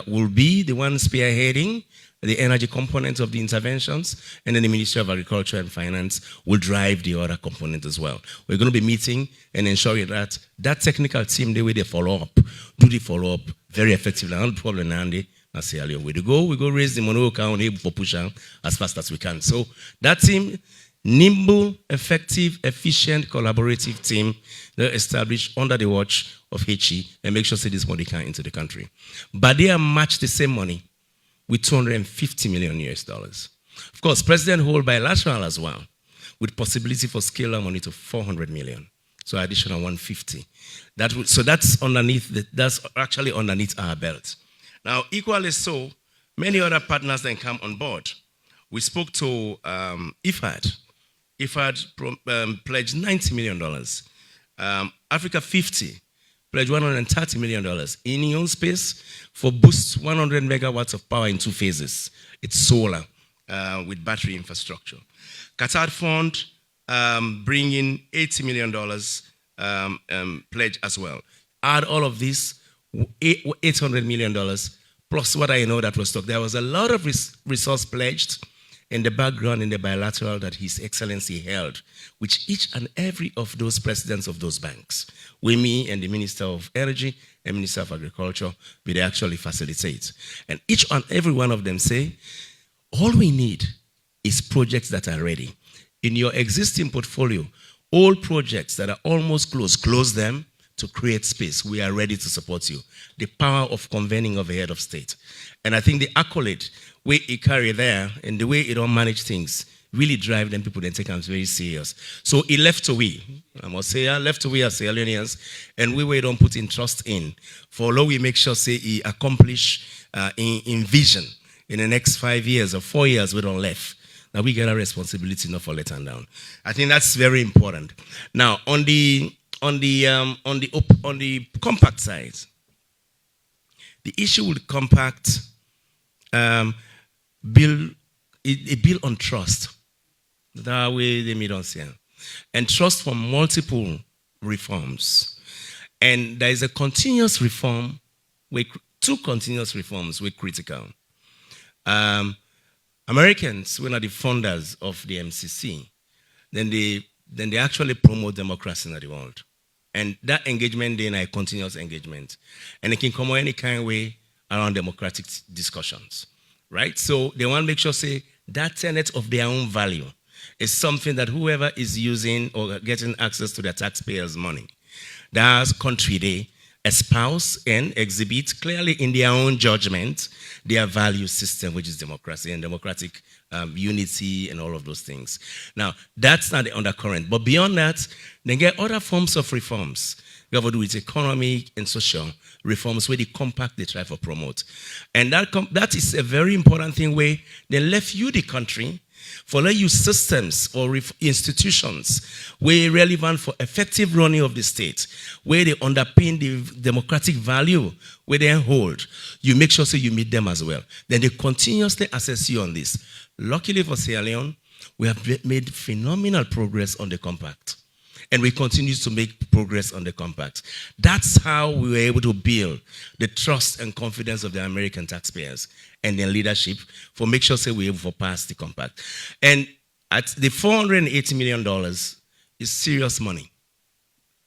S4: will be the one spearheading the energy component of the interventions, and then the Ministry of Agriculture and Finance will drive the other component as well. We're going to be meeting and ensuring that that technical team, the way they follow up, do the follow-up very effectively. Not the problem, Andy. I say earlier, we go raise the money account for push as fast as we can. So that team, nimble, effective, efficient, collaborative team, they're established under the watch of HE and make sure say this money can into the country. But they are matched the same money with $250 million US. Of course, President hold bilateral as well, with possibility for scale up money to 400 million. So additional 150. So that's underneath. That's actually underneath our belt. Now, equally so, many other partners then come on board. We spoke to IFAD. IFAD pledged $90 million. Africa 50 pledged $130 million in your own space for boost 100 megawatts of power in 2 phases. It's solar with battery infrastructure. Qatar Fund bringing $80 million pledge as well. Add all of this, $800 million plus what I know that was talked. There was a lot of resource pledged in the background in the bilateral that His Excellency held with each and every of those presidents of those banks. We, me, and the Minister of Energy and Minister of Agriculture, we actually facilitate. And each and every one of them say, all we need is projects that are ready. In your existing portfolio, all projects that are almost closed, close them to create space. We are ready to support you. The power of convening of a head of state. And I think the accolade way he carry there and the way he don't manage things really drive them people then take them very serious. So he left to we, I must say, left to we as Leoneans, and we don't put in trust in. For all we make sure say he accomplish in vision in the next 5 years or 4 years we don't left. Now we get a responsibility not for letting down. I think that's very important. Now on the compact side, the issue with compact bill, a bill on trust. That way they meet us here. And trust for multiple reforms. And there is a continuous reform, two continuous reforms we're critical. Americans, when are the funders of the MCC, then they actually promote democracy in the world. And that engagement then a continuous engagement. And it can come out any kind of way around democratic discussions, right? So they want to make sure, say, that tenet of their own value is something that whoever is using or getting access to their taxpayers' money, that's country they espouse and exhibit clearly in their own judgment their value system, which is democracy and democratic unity and all of those things. Now, that's not the undercurrent. But beyond that, they get other forms of reforms. You have to do with economic and social reforms where the compact they try to promote. And that is a very important thing where they left you the country for let you systems or institutions where relevant for effective running of the state, where they underpin the democratic value, where they hold. You make sure so you meet them as well. Then they continuously assess you on this. Luckily for Sierra Leone, we have made phenomenal progress on the compact. And we continue to make progress on the compact. That's how we were able to build the trust and confidence of the American taxpayers and their leadership for make sure say we're able to pass the compact. And at the $480 million is serious money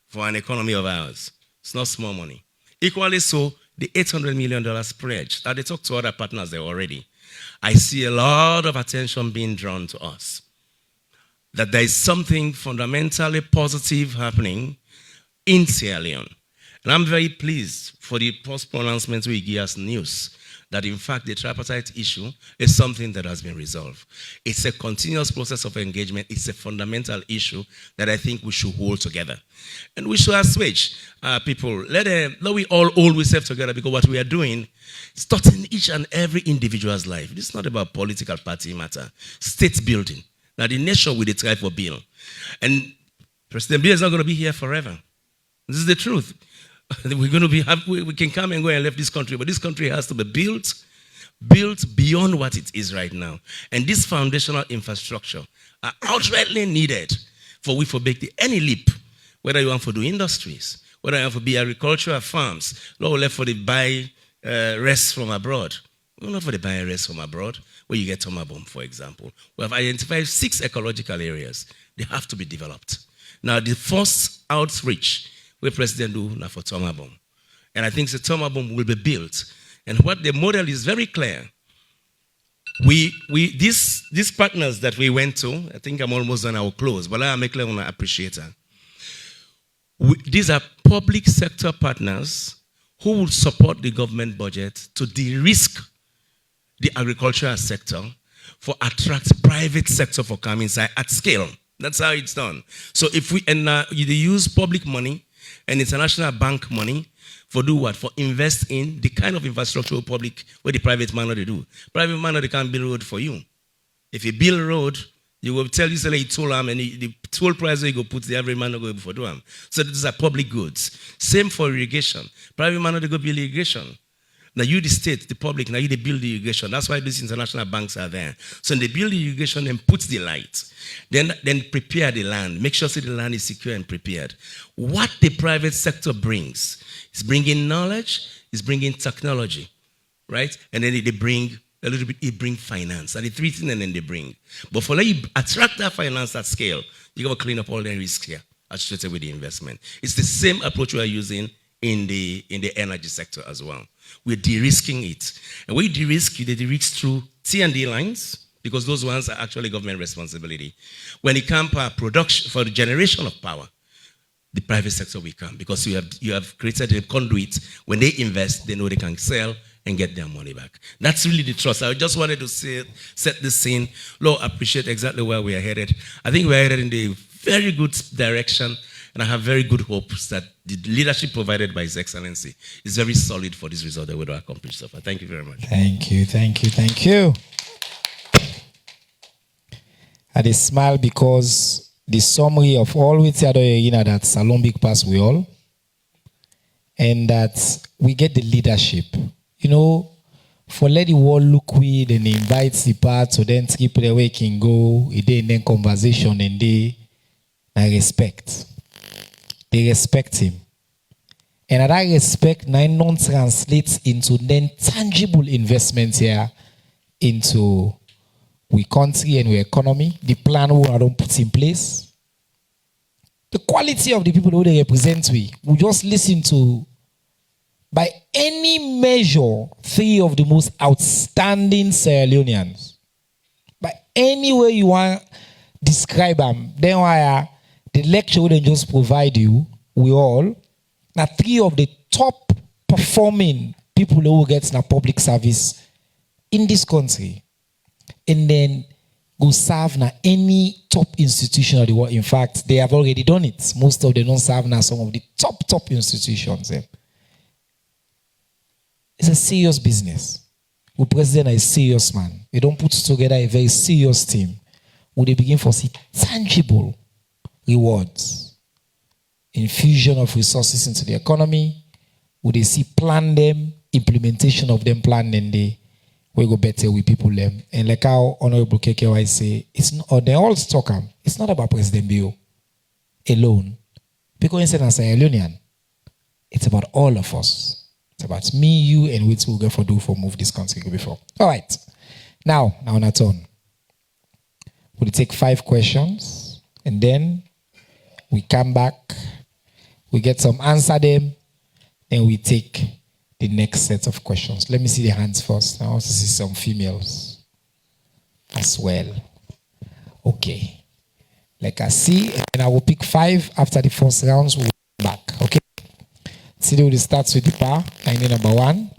S4: for an economy of ours. It's not small money. Equally so, the $800 million pledge, that they talk to other partners there already. I see a lot of attention being drawn to us. That there is something fundamentally positive happening in Sierra Leone. And I'm very pleased for the post-pronouncement we give us news that in fact the tripartite issue is something that has been resolved. It's a continuous process of engagement. It's a fundamental issue that I think we should hold together. And we should assuage people. Let we all hold ourselves together because what we are doing is touching each and every individual's life. This is not about political party matter. State building. Now, the nation will try for Bill. And President Bill is not going to be here forever. This is the truth. We're going to be we can come and go and leave this country, but this country has to be built beyond what it is right now. And this foundational infrastructure are outrightly needed for we to make any leap, whether you want to do industries, whether you want to be agricultural farms, or left for the buy rest from abroad. We're not for the buy rest from abroad. Where you get Tomabom, for example. We have identified 6 ecological areas. They have to be developed. Now, the first outreach where President do now for Tomabom. And I think the Tomabom will be built. And what the model is very clear. These partners that we went to, I think I'm almost on our close, but I make clear on appreciator. These are public sector partners who will support the government budget to de-risk the agricultural sector for attract private sector for coming inside at scale. That's how it's done. So if we you use public money and international bank money for do what? For invest in the kind of infrastructure public where the private man they do. Private man they can't build road for you. If you build a road, you will tell you say you toll them and the toll price you go put the every man go able for do them. So these are public goods. Same for irrigation. Private man they go build irrigation. Now you, the state, the public, now you they build the irrigation. That's why these international banks are there. So they build the irrigation and put the light. Then prepare the land. Make sure that the land is secure and prepared. What the private sector brings is bringing knowledge, is bringing technology, right? And then they bring a little bit, it bring finance. And the three things and then they bring. But for let you attract that finance at scale, you got to clean up all the risks here associated with the investment. It's the same approach we are using in the energy sector as well. We're de-risking it. And we de-risk, they de-risk through T&D lines, because those ones are actually government responsibility. When it comes to production, for the generation of power, the private sector will come, because you have created a conduit. When they invest, they know they can sell and get their money back. That's really the trust. I just wanted to set the scene. Lord, I appreciate exactly where we are headed. I think we are headed in the very good direction, and I have very good hopes that the leadership provided by His Excellency is very solid for this result that we will accomplish so far. Thank you very much.
S1: Thank you, thank you, thank you. I smile because the summary of all we tell you that Salon Big Pass we all, and that we get the leadership. You know, for let the world look we, then invite the part, so then skip the way can go, and then conversation, and they respect. They respect him. And that respect now non translates into then tangible investments here into we country and we economy, the plan we don't put in place. The quality of the people who they represent we just listen to, by any measure, three of the most outstanding Sierra Leoneans. By any way you want to describe them, then why the lecture will just provide you, we all, now three of the top performing people who get in a public service in this country. And then go serve na any top institution of the world. In fact, they have already done it. Most of them don't serve now some of the top institutions. It's a serious business. The president is a serious man. They don't put together a very serious team. Would they begin for see tangible rewards, infusion of resources into the economy? Would they see plan them, implementation of them plan, and we go better with people them. And like how Honorable KKY say, it's not, or they all talk them. It's not about President Bio alone. Because instead of Sierra Leonean, it's about all of us. It's about me, you, and what we'll go for do for move this country before. All right. Now on our turn. We'll take 5 questions, and then we come back, we get some answer them, and we take the next set of questions. Let me see the hands first. I also see some females as well. Okay. Like I see, and I will pick 5 after the first rounds. We'll go back. Okay. See, we'll start with the par, ID number 1.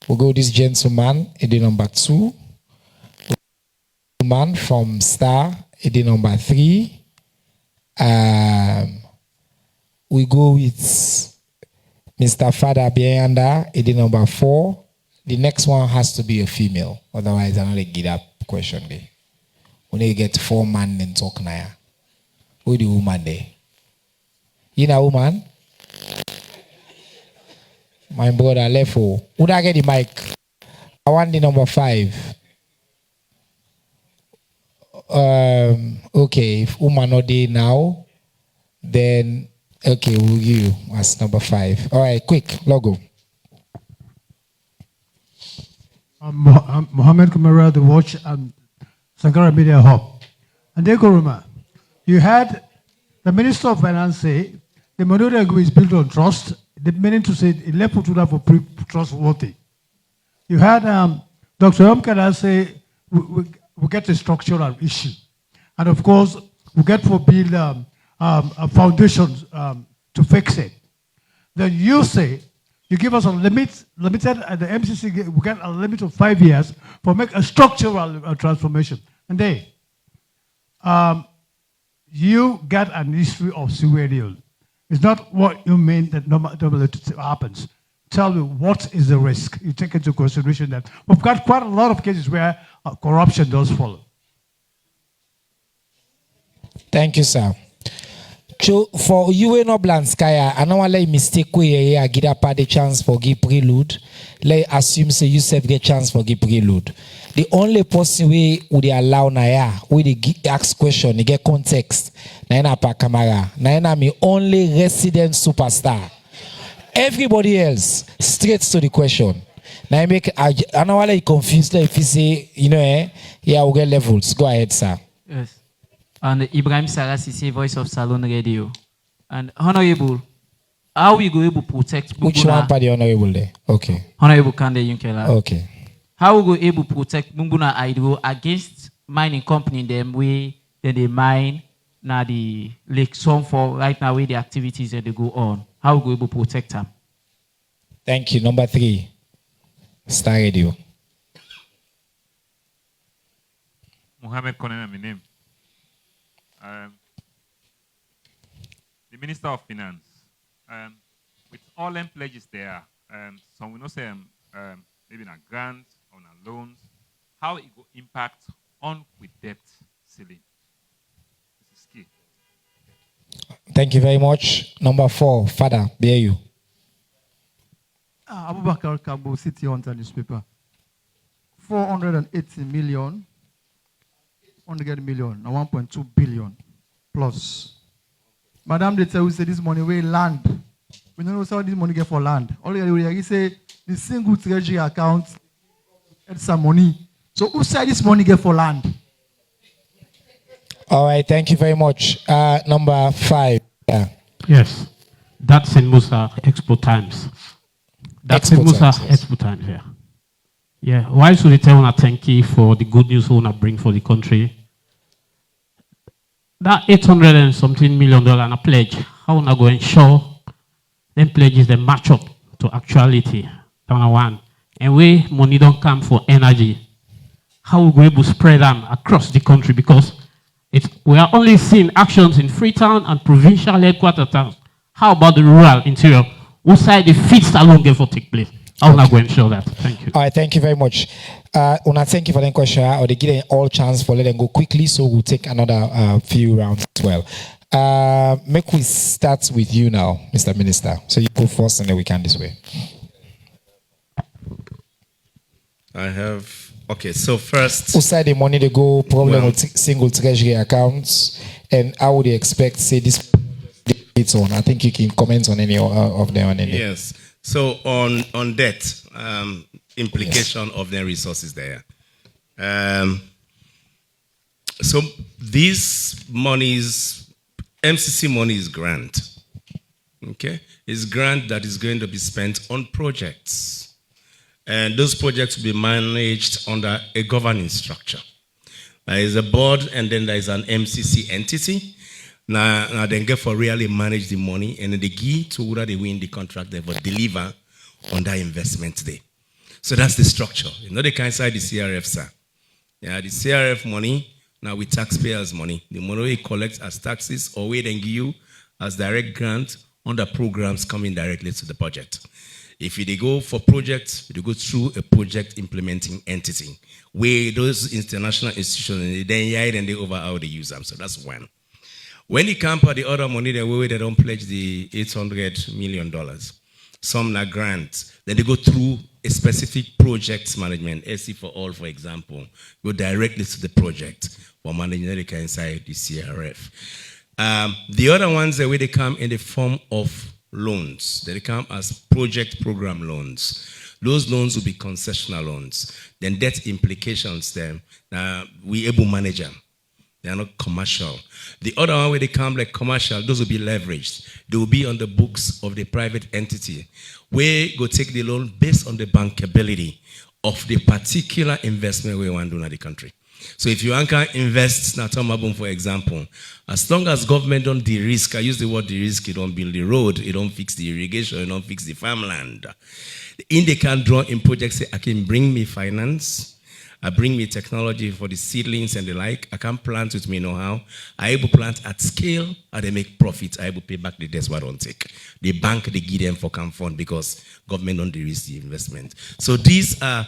S1: We'll go this gentleman, ID number 2. Man from Star, ID number 3. We go with Mr. Father Bianda, ID number 4. The next one has to be a female. Otherwise, I'm not get that question there. When you get 4 men and talk now. Who the woman there? You know woman? My brother left for. Would I get the mic? I want the number 5. Okay, if woman not there now, then okay, we'll give you as number 5. All right, quick, logo.
S5: Mohammed Kamara, The Watch, and Sankara Media Hub. And Dekoruma, you had the Minister of Finance say the Monetary Agreement is built on trust, the meaning to say it left to that for trustworthy. You had Dr. Yumkella say we get a structural issue. And of course, we get for build a foundation to fix it. Then you say, you give us a limited, at the MCC, we get a limit of 5 years for make a structural transformation. And you get an history of Sierra Leone. It's not what you mean that normally happens. Tell me, what is the risk? You take into consideration that we've got quite a lot of cases where corruption does follow.
S1: Thank you, sir. For you no Blanskaya, I don't want to mistake where I get up the chance for give prelude. Let assume say you self get chance for give prelude. The only person we would allow Naya, we they ask question, they get context. Naya pa camera. Naya me only resident superstar. Everybody else straight to the question. Now, I make I know why you confused if you say, yeah, we'll get levels. Go ahead, sir.
S6: Yes. And Ibrahim Sarasisi, Voice of Salon Radio. And Honorable, how we go able to protect BUMBUNA?
S1: Which one part the honorable there? Okay.
S6: Honorable Kandeh Yumkella.
S1: Okay.
S6: How we go able to protect BUMBUNA Hydro against mining company them way that they mine now the Lake Some for right now where the activities that they go on. How we go able to protect them?
S1: Thank you. Number 3. Star Radio.
S7: Mohammed Konen, my name. The Minister of Finance. With all them pledges there, some will not say maybe in a grant or in a loans, how it will impact on with debt ceiling. This is key.
S1: Thank you very much. Number 4, Father, bear you.
S5: Abubakar Kabo, City Hunter newspaper. 480 million, 100 million, and 1.2 billion plus. Madam, they tell you say this money will land. We don't know how this money get for land. All you say the single treasury account had some money. So who said this money get for land?
S1: All right, thank you very much. Number 5. Yeah.
S8: Yes, that's in Musa Expo Times. That's in Musa Expo Times, yeah. Yeah, why should they tell una thank you for the good news we wanna bring for the country? That $800 and something million and a pledge, how wanna go ensure them pledges they match up to actuality? Number 1. And where money don't come for energy, how we go able to spread them across the country because we are only seeing actions in Freetown and provincial headquarter towns. How about the rural interior? What side the feeds alone get for take place? I will not go and ensure that. Thank you.
S1: All right, thank you very much. Una, thank you for the question. Or they give them all chance for let them go quickly, so we'll take another few rounds as well. Make we start with you now, Mr. Minister. So you go first, and then we can this way.
S4: Okay, so first.
S1: Who side the money they go problem with single treasury accounts, and how would you expect say this it's on? I think you can comment on any of them. On any.
S4: Yes. So on debt, implication of the resources there. So these monies, MCC money is grant. Okay, it's grant that is going to be spent on projects. And those projects will be managed under a governing structure. There is a board and then there is an MCC entity. Now they get for really manage the money and then they give to whether they win the contract, they will deliver on that investment there. So that's the structure. You know, they can inside the CRF, sir. Yeah, the CRF money, now with taxpayers' money. The money we collect as taxes or we then give you as direct grant under programs coming directly to the budget. If they go for projects, they go through a project implementing entity where those international institutions, they hide and they over how they use them. So that's one. When it comes for the other money, they don't pledge the $800 million. Some are grants. Then they go through a specific project management, SC for all, for example, go directly to the project for managing the inside the CRF. The other ones, the way they come in the form of loans. They come as project program loans. Those loans will be concessional loans. Then debt implications, then we able manage them. They are not commercial. The other one where they come like commercial, those will be leveraged. They will be on the books of the private entity. We go take the loan based on the bankability of the particular investment we want to do in the country. So if you can invest in Atomabum, for example, as long as government don't de-risk, I use the word de-risk, you don't build the road, you don't fix the irrigation, you don't fix the farmland. They can draw in projects, say, I can bring me finance, I bring me technology for the seedlings and the like, I can plant with me know-how, I able plant at scale, and they make profit, I able pay back the debts what I don't take. The bank, they give them for come fund because government don't de-risk the investment. So these are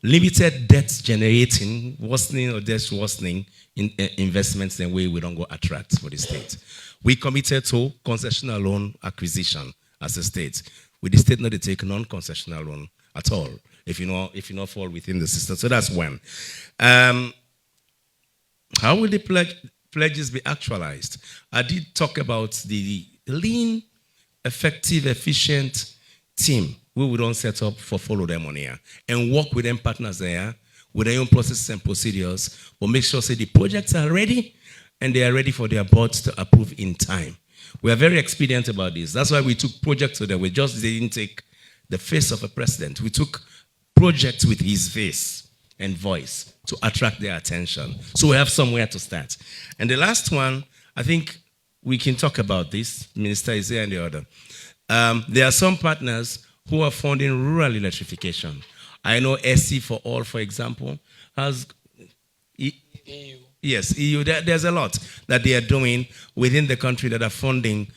S4: limited debt generating, worsening or debt worsening in investments in a way we don't go attract for the state. We committed to concessional loan acquisition as a state. With the state not to take non-concessional loan at all, if you not fall within the system. So that's one. How will the pledges be actualized? I did talk about the lean, effective, efficient team we don't set up for follow them on here and work with them partners there with their own processes and procedures, but make sure say the projects are ready and they are ready for their boards to approve in time. We are very expedient about this. That's why we took projects that we just didn't take the face of a president. We took projects with his face and voice to attract their attention. So we have somewhere to start. And the last one, I think we can talk about this. Minister is here and the other. There are some partners who are funding rural electrification. I know SC for All, for example, has... EU. Yes, EU. There's a lot that they are doing within the country that are funding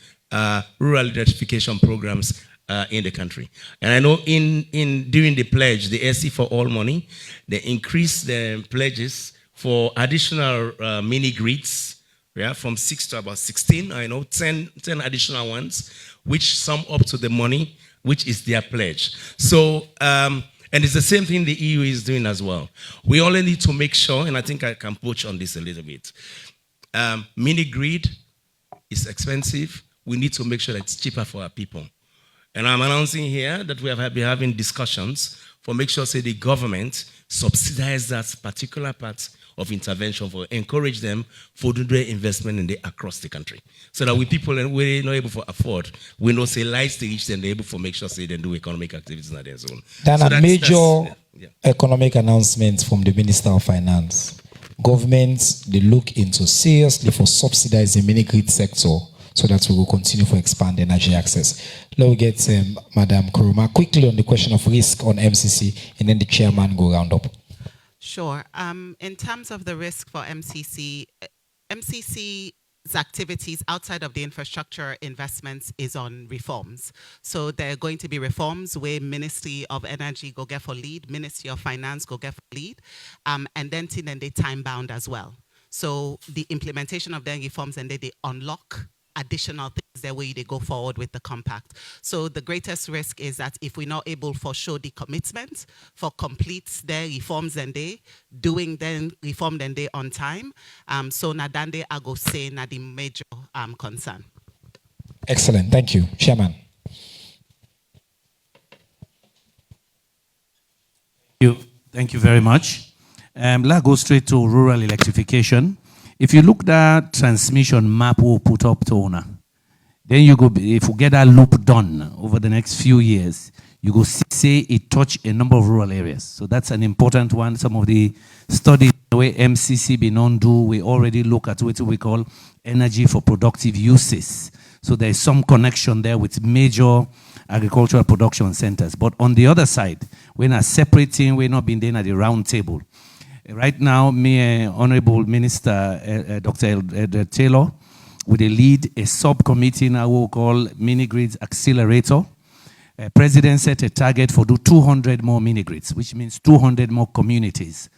S4: rural electrification programs in the country. And I know during the pledge, the SC for All money, they increased the pledges for additional mini grids, yeah, from 6 to about 16. I know 10 additional ones, which sum up to the money, which is their pledge. So, and it's the same thing the EU is doing as well. We only need to make sure, and I think I can push on this a little bit. Mini grid is expensive. We need to make sure that it's cheaper for our people. And I'm announcing here that we have been having discussions for make sure, say, the government subsidize that particular part of intervention for encourage them for doing their investment in across the country. So that we people and we're not able to afford, we know say lights to reach them, they're able to make sure say they do economic activities in their zone.
S1: Then
S4: so
S1: a major economic announcement from the Minister of Finance. Governments, they look into seriously for subsidizing mini grid sector so that we will continue to expand energy access. Let me get Madam Kuruma quickly on the question of risk on MCC, and then the chairman go round up.
S3: Sure. In terms of the risk for MCC, MCC's activities outside of the infrastructure investments is on reforms. So there are going to be reforms where Ministry of Energy go get for lead, Ministry of Finance go get for lead, and then they time bound as well. So the implementation of their reforms and then they unlock additional things the way they go forward with the compact. So the greatest risk is that if we're not able to show the commitment for complete their reforms and they doing then reform then they on time. So nadande I go say na the major concern.
S1: Excellent, thank you, Chairman.
S2: Thank you very much. Let's go straight to rural electrification. If you look at transmission map we'll put up to owner, then you go, if we get that loop done over the next few years, you go say it touch a number of rural areas. So that's an important one. Some of the studies, the way MCC been on do, we already look at what we call energy for productive uses. So there's some connection there with major agricultural production centers. But on the other side, we're not separating, we're not being there at the round table. Right now, me, Honorable Minister Dr. Taylor, with a lead a subcommittee now we'll call Mini Grids Accelerator. President set a target for do 200 more mini grids, which means 200 more communities.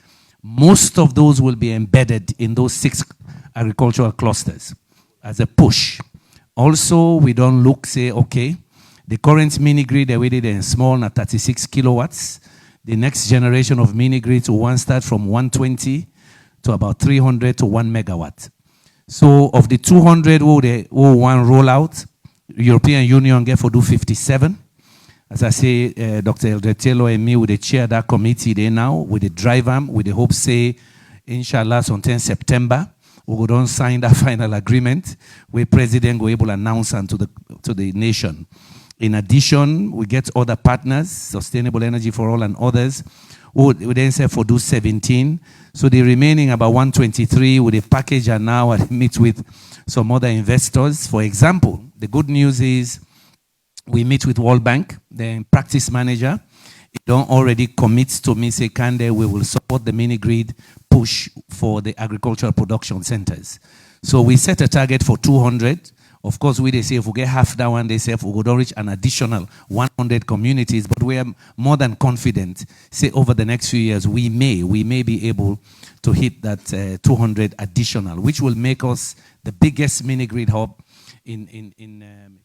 S2: Most of those will be embedded in those 6 agricultural clusters as a push. Also, we don't look, say, okay, the current mini grid, they did in small, na 36 kilowatts. The next generation of mini grids will start from 120 to about 300 to 1 megawatt. So of the 200 who one roll out, European Union get for do 57. As I say, Dr. Taylor and me, we chair that committee there now, with the drive arm, with the hope say, inshallah, sometime September, we will don't sign that final agreement where President will able to announce to the nation. In addition, we get other partners, Sustainable Energy for All and others, who then say for do 17. So the remaining about 123 with a package and now I meet with some other investors. For example, the good news is we meet with World Bank, the practice manager. He don't already commit to me, say, Kandeh, we will support the mini grid push for the agricultural production centers. So we set a target for 200. Of course, they say if we get half that one, they say if we go to reach an additional 100 communities, but we are more than confident, say over the next few years, we may be able to hit that 200 additional, which will make us the biggest mini grid hub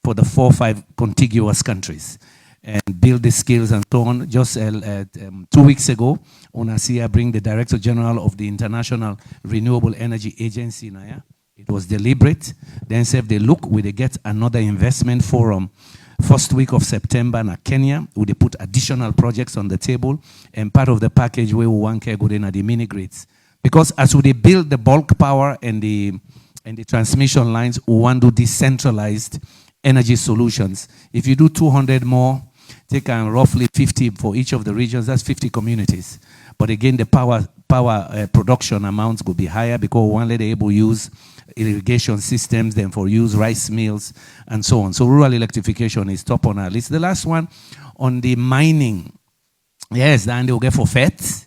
S2: for the 4 or 5 contiguous countries and build the skills and so on. Just 2 weeks ago, Onasia bring the Director General of the International Renewable Energy Agency, Naya. It was deliberate. Then say if they look, will they get another investment forum first week of September in Kenya. We put additional projects on the table, and part of the package where we want to go in at the mini grids. Because as we build the bulk power and the transmission lines, we want to decentralized energy solutions. If you do 200 more, take roughly 50 for each of the regions, that's 50 communities. But again, the power production amounts will be higher because we want to be able to use irrigation systems, then for use rice mills, and so on. So rural electrification is top on our list. The last one, on the mining. Yes, then we'll get for FET.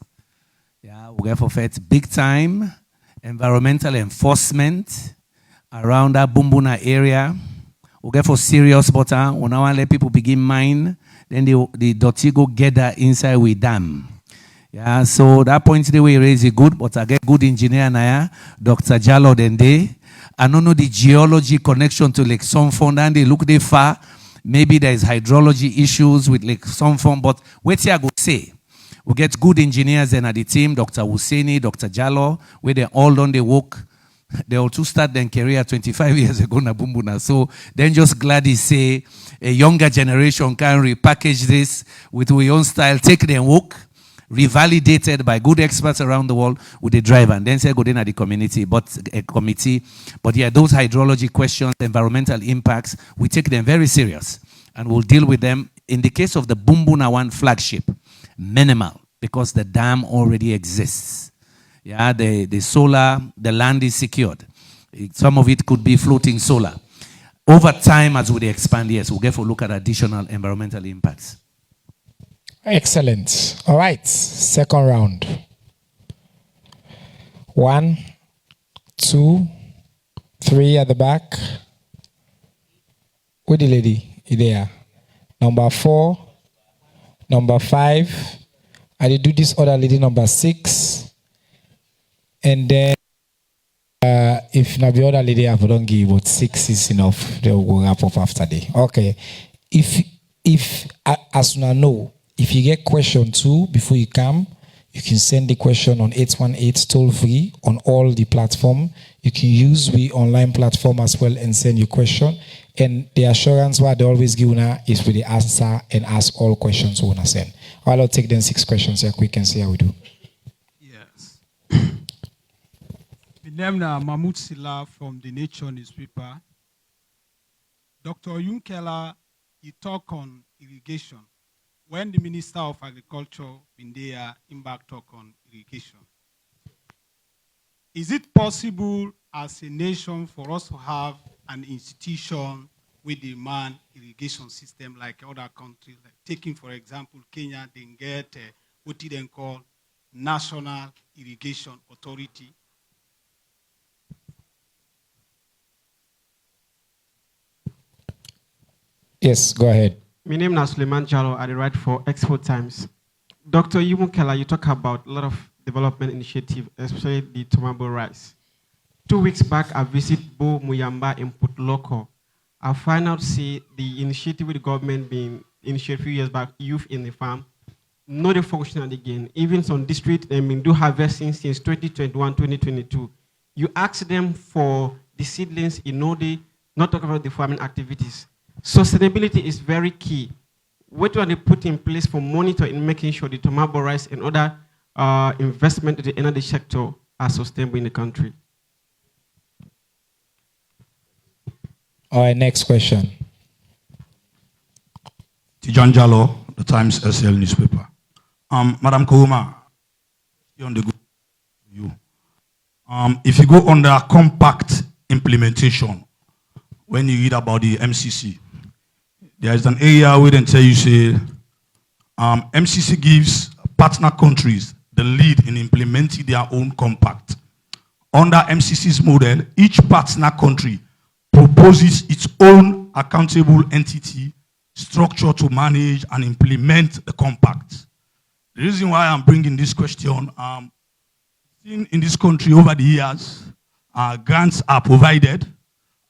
S2: Yeah, we'll get for FET big time. Environmental enforcement around that BUMBUNA area. We'll get for serious butter. We now want to let people begin mine. Then the dirty go gather inside with dam. Yeah, so that point the way raise it good, but I get good engineer now, Dr. Jallo Dende. I don't know the geology connection to Lake Somfond, and they look they far. Maybe there is hydrology issues with Lake Somfond, but wait here I go say. We get good engineers in at the team, Dr. Husseini, Dr. Jallo, where they all done the work. They all two start their career 25 years ago na BUMBUNA. So then just glad to say a younger generation can repackage this with our own style, take their work, revalidated by good experts around the world with the driver, and then say go in at the community, but a committee. But yeah, those hydrology questions, environmental impacts, we take them very serious and we'll deal with them. In the case of the BUMBUNA 1 flagship, minimal, because the dam already exists. Yeah, the solar, the land is secured. Some of it could be floating solar. Over time, as we expand, yes, we'll get to look at additional environmental impacts.
S1: Excellent. All right, second round. 1, 2, 3 at the back. Where the lady? There. Number 4, number 5. I did do this other lady, number 6. And then, if not the other lady, I don't give, but 6 is enough. They'll go wrap up after that. Okay. If as you know, if you get question 2 before you come, you can send the question on 818 toll free on all the platform. You can use the online platform as well and send your question. And the assurance what they always give now is with the answer and ask all questions we want to send. I'll take them 6 questions here quick and see how we do.
S5: Yes. My name is Mahmoud Silla from the Nature newspaper. Dr. Yumkella, he talk on irrigation. When the Minister of Agriculture been there, in back talk on irrigation. Is it possible as a nation for us to have an institution with the man irrigation system like other countries? Like taking, for example, Kenya, they get what they then call National Irrigation Authority.
S1: Yes, go ahead.
S9: My name is Suleiman Jallo. I write for Expo Times. Dr. Yumkella, you talk about a lot of development initiative, especially the tomato rice. 2 weeks back, I visited Bo Muyamba in Putloko. I find out see the initiative with the government being initiated a few years back, youth in the farm, not a functional again. Even some district, they do harvesting since 2021, 2022. You ask them for the seedlings in Node, not talk about the farming activities. Sustainability is very key. What do they put in place for monitoring and making sure the tomato rice and other investment in the energy sector are sustainable in the country?
S1: All right, next question.
S10: Tijan Jallo, the Times SL newspaper. Madam Kouma, you're on the go. You. If you go under compact implementation, when you read about the MCC, there is an area where they tell you, say, MCC gives partner countries the lead in implementing their own compact. Under MCC's model, each partner country proposes its own accountable entity structure to manage and implement the compact. The reason why I'm bringing this question, in this country over the years, grants are provided,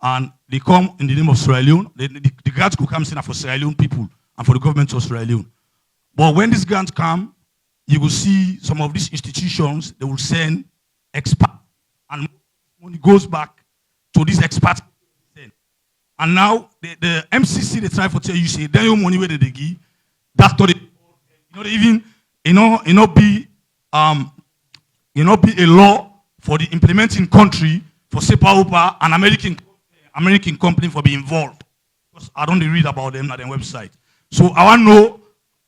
S10: and they come in the name of Sierra Leone. The grants could come for Sierra Leone people and for the government of Sierra Leone. But when these grants come, you will see some of these institutions, they will send experts, and money goes back to these experts. And now the MCC they try to tell you say then your money where they give. That's not it. Be a law for the implementing country for SEPA an American company for being involved. Because I don't read about them on their website. So I want to know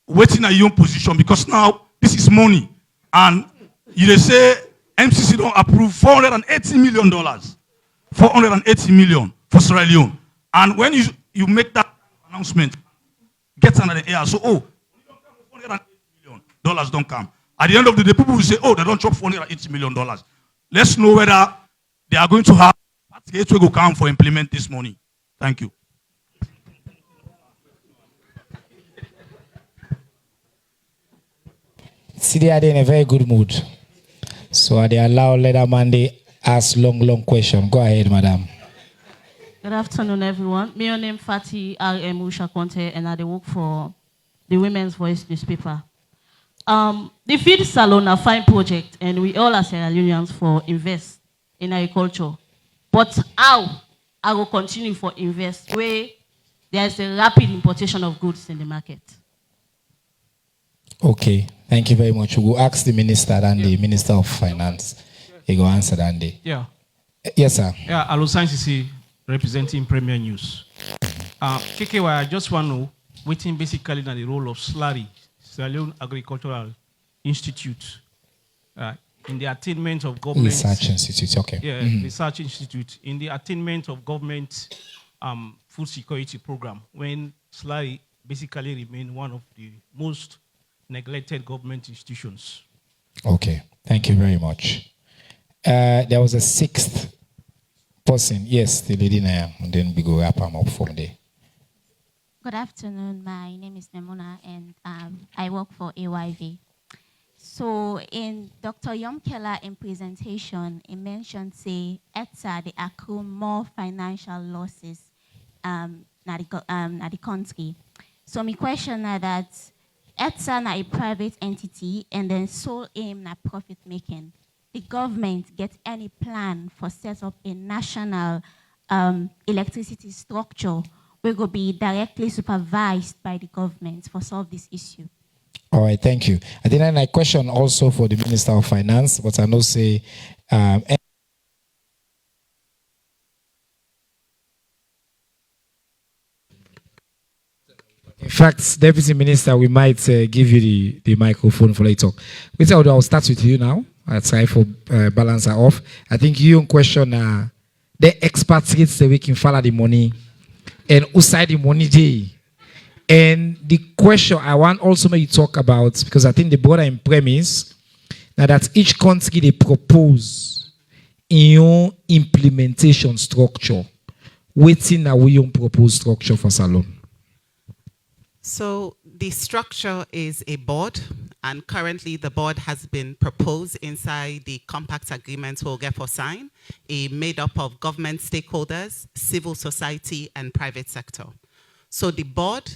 S10: waiting at your position because now this is money. And you say MCC don't approve $480 million. $480 million for Sierra Leone. And when you make that announcement, get under the air. So, $480 million don't come. At the end of the day, people will say, they don't chop $480 million. Let's know whether they are going to have parties will come for implement this money. Thank you.
S1: See, they are in a very good mood. So they allow Leader Monday ask long question. Go ahead, madam.
S11: Good afternoon, everyone. My name is Fati R.M. Ushakonte, and I work for the Women's Voice newspaper. The feed salon a fine project, and we all as Sierra Leoneans for invest in agriculture. But how I will continue for invest where there is a rapid importation of goods in the market?
S1: Okay, thank you very much. We will ask the minister and the Minister of Finance. He will answer that.
S8: Yeah.
S1: Yes, sir.
S8: Yeah, Alo Science representing Premier News. KKY, I just want to know, waiting basically on the role of SLARI, Sierra Leone Agricultural Institute, in the attainment of government...
S1: Research Institute, okay.
S8: Yeah, Research Institute, in the attainment of government food security program, when SLARI basically remain one of the most neglected government institutions.
S1: Okay, thank you very much. There was a sixth person. Yes, the lady now, and then we go wrap them up from there.
S12: Good afternoon. My name is Nemona, and I work for AYV. So in Dr. Yumkella in presentation, he mentioned, say, ETSA, they accrue more financial losses in the country. So my question is that ETSA na a private entity and then sole aim na profit making. The government get any plan for set up a national electricity structure will go be directly supervised by the government for solve this issue?
S1: All right, thank you. I think I question also for the Minister of Finance, but I know say in fact, Deputy Minister, we might give you the microphone for later. I'll start with you now. I'll try for balance her off. I think you question the expatriates that we can follow the money and who side the money day. And the question I want also maybe talk about, because I think the broader in premise now that each country they propose in your implementation structure, waiting now we propose structure for Salon.
S3: So the structure is a board, and currently the board has been proposed inside the compact agreement we'll get for sign, made up of government stakeholders, civil society, and private sector. So the board,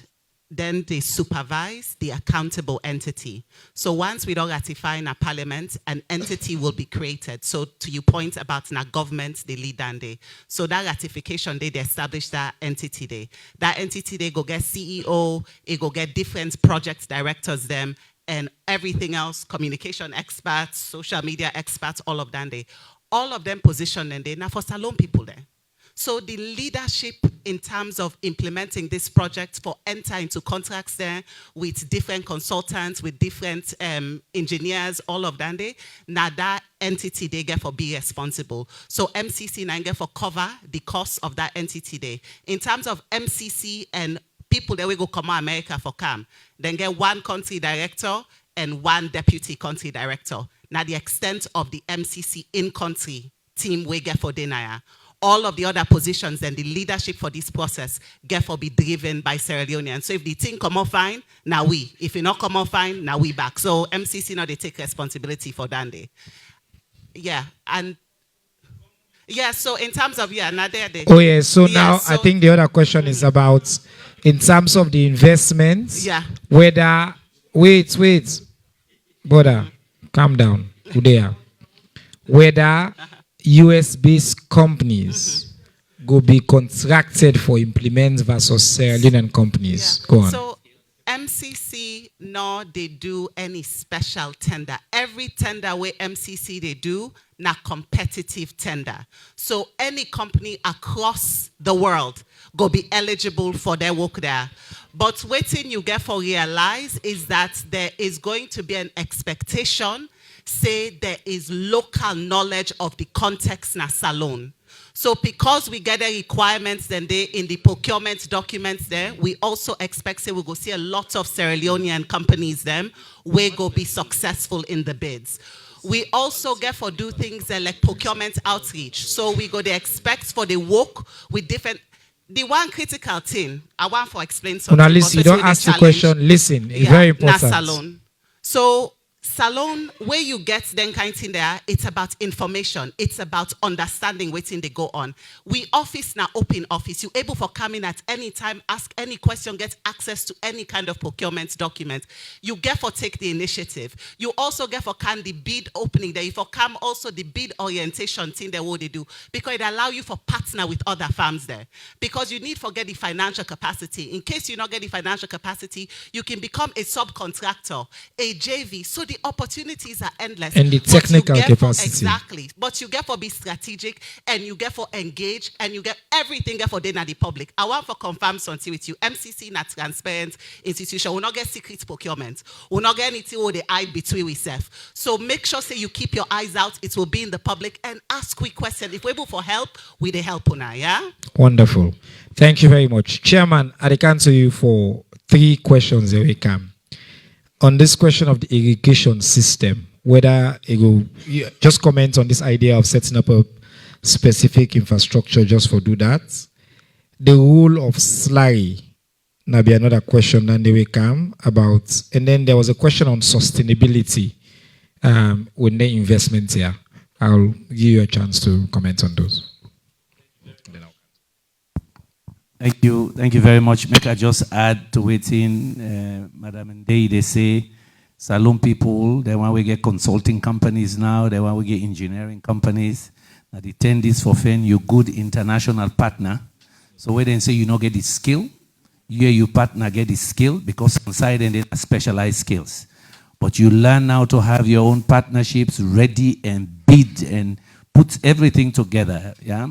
S3: then they supervise the accountable entity. So once we don't ratify in a parliament, an entity will be created. So to your point about in a government, they lead and they. So that ratification, they establish that entity day. That entity they go get CEO, it go get different project directors them, and everything else, communication experts, social media experts, all of them they. All of them position and they now for Salon people there. So the leadership in terms of implementing this project for enter into contracts there with different consultants, with different engineers, all of that, now that entity they get for be responsible. So MCC now get for cover the cost of that entity there. In terms of MCC and people that we go come to America for come, then get one country director and one deputy country director. Now the extent of the MCC in-country team we get for Denaya. All of the other positions and the leadership for this process get for be driven by Sierra Leoneans. So if the thing come out fine, now we. If it not come out fine, now we back. So MCC now they take responsibility for that day. Yeah, and yeah, so in terms of now they
S1: oh yeah, so now so I think the other question is about in terms of the investments,
S3: yeah,
S1: whether wait, brother, calm down, Udea. Whether US-based companies go be contracted for implement versus Sierra Leonean companies? Go on.
S3: So MCC, no, they do any special tender. Every tender where MCC they do, na competitive tender. So any company across the world go be eligible for their work there. But waiting you get for realize is that there is going to be an expectation, say there is local knowledge of the context na salon. So because we get the requirements then they in the procurement documents there, we also expect say we go see a lot of Sierra Leonean companies them we go be successful in the bids. We also get for do things like procurement outreach. So we go to expect for the work with different. The one critical thing I want to explain something.
S1: Now listen, you don't ask the question. Listen, it's very important.
S3: Na salon. So salon, where you get then kind of thing there, it's about information. It's about understanding waiting they go on. We office now open office. You able for come in at any time, ask any question, get access to any kind of procurement document. You get for take the initiative. You also get for can the bid opening there. You for come also the bid orientation thing there what they do. Because it allow you for partner with other firms there. Because you need for get the financial capacity. In case you not get the financial capacity, you can become a subcontractor, a JV. So the opportunities are endless.
S1: And the technical capacity.
S3: Exactly. But you get for be strategic and you get for engage and you get everything get for then at the public. I want for confirm something with you. MCC not transparent institution. We'll not get secret procurement. We'll not get anything where they hide between ourselves. So make sure say you keep your eyes out. It will be in the public and ask quick questions. If we're able for help, we the help on yeah?
S1: Wonderful. Thank you very much. Chairman, I can to you for 3 questions that we come. On this question of the irrigation system, whether it will just comment on this idea of setting up a specific infrastructure just for do that. The role of slurry, now be another question that they will come about. And then there was a question on sustainability with the investment here. I'll give you a chance to comment on those.
S2: Thank you very much. Make I just add to it in, Madam Ndei, they say, salon people, they want we get consulting companies now, they want we get engineering companies. Now the 10 this for fun, you good international partner. So when they say you not get the skill, you partner get the skill because inside and they are specialized skills. But you learn now to have your own partnerships ready and bid and put everything together. Yeah.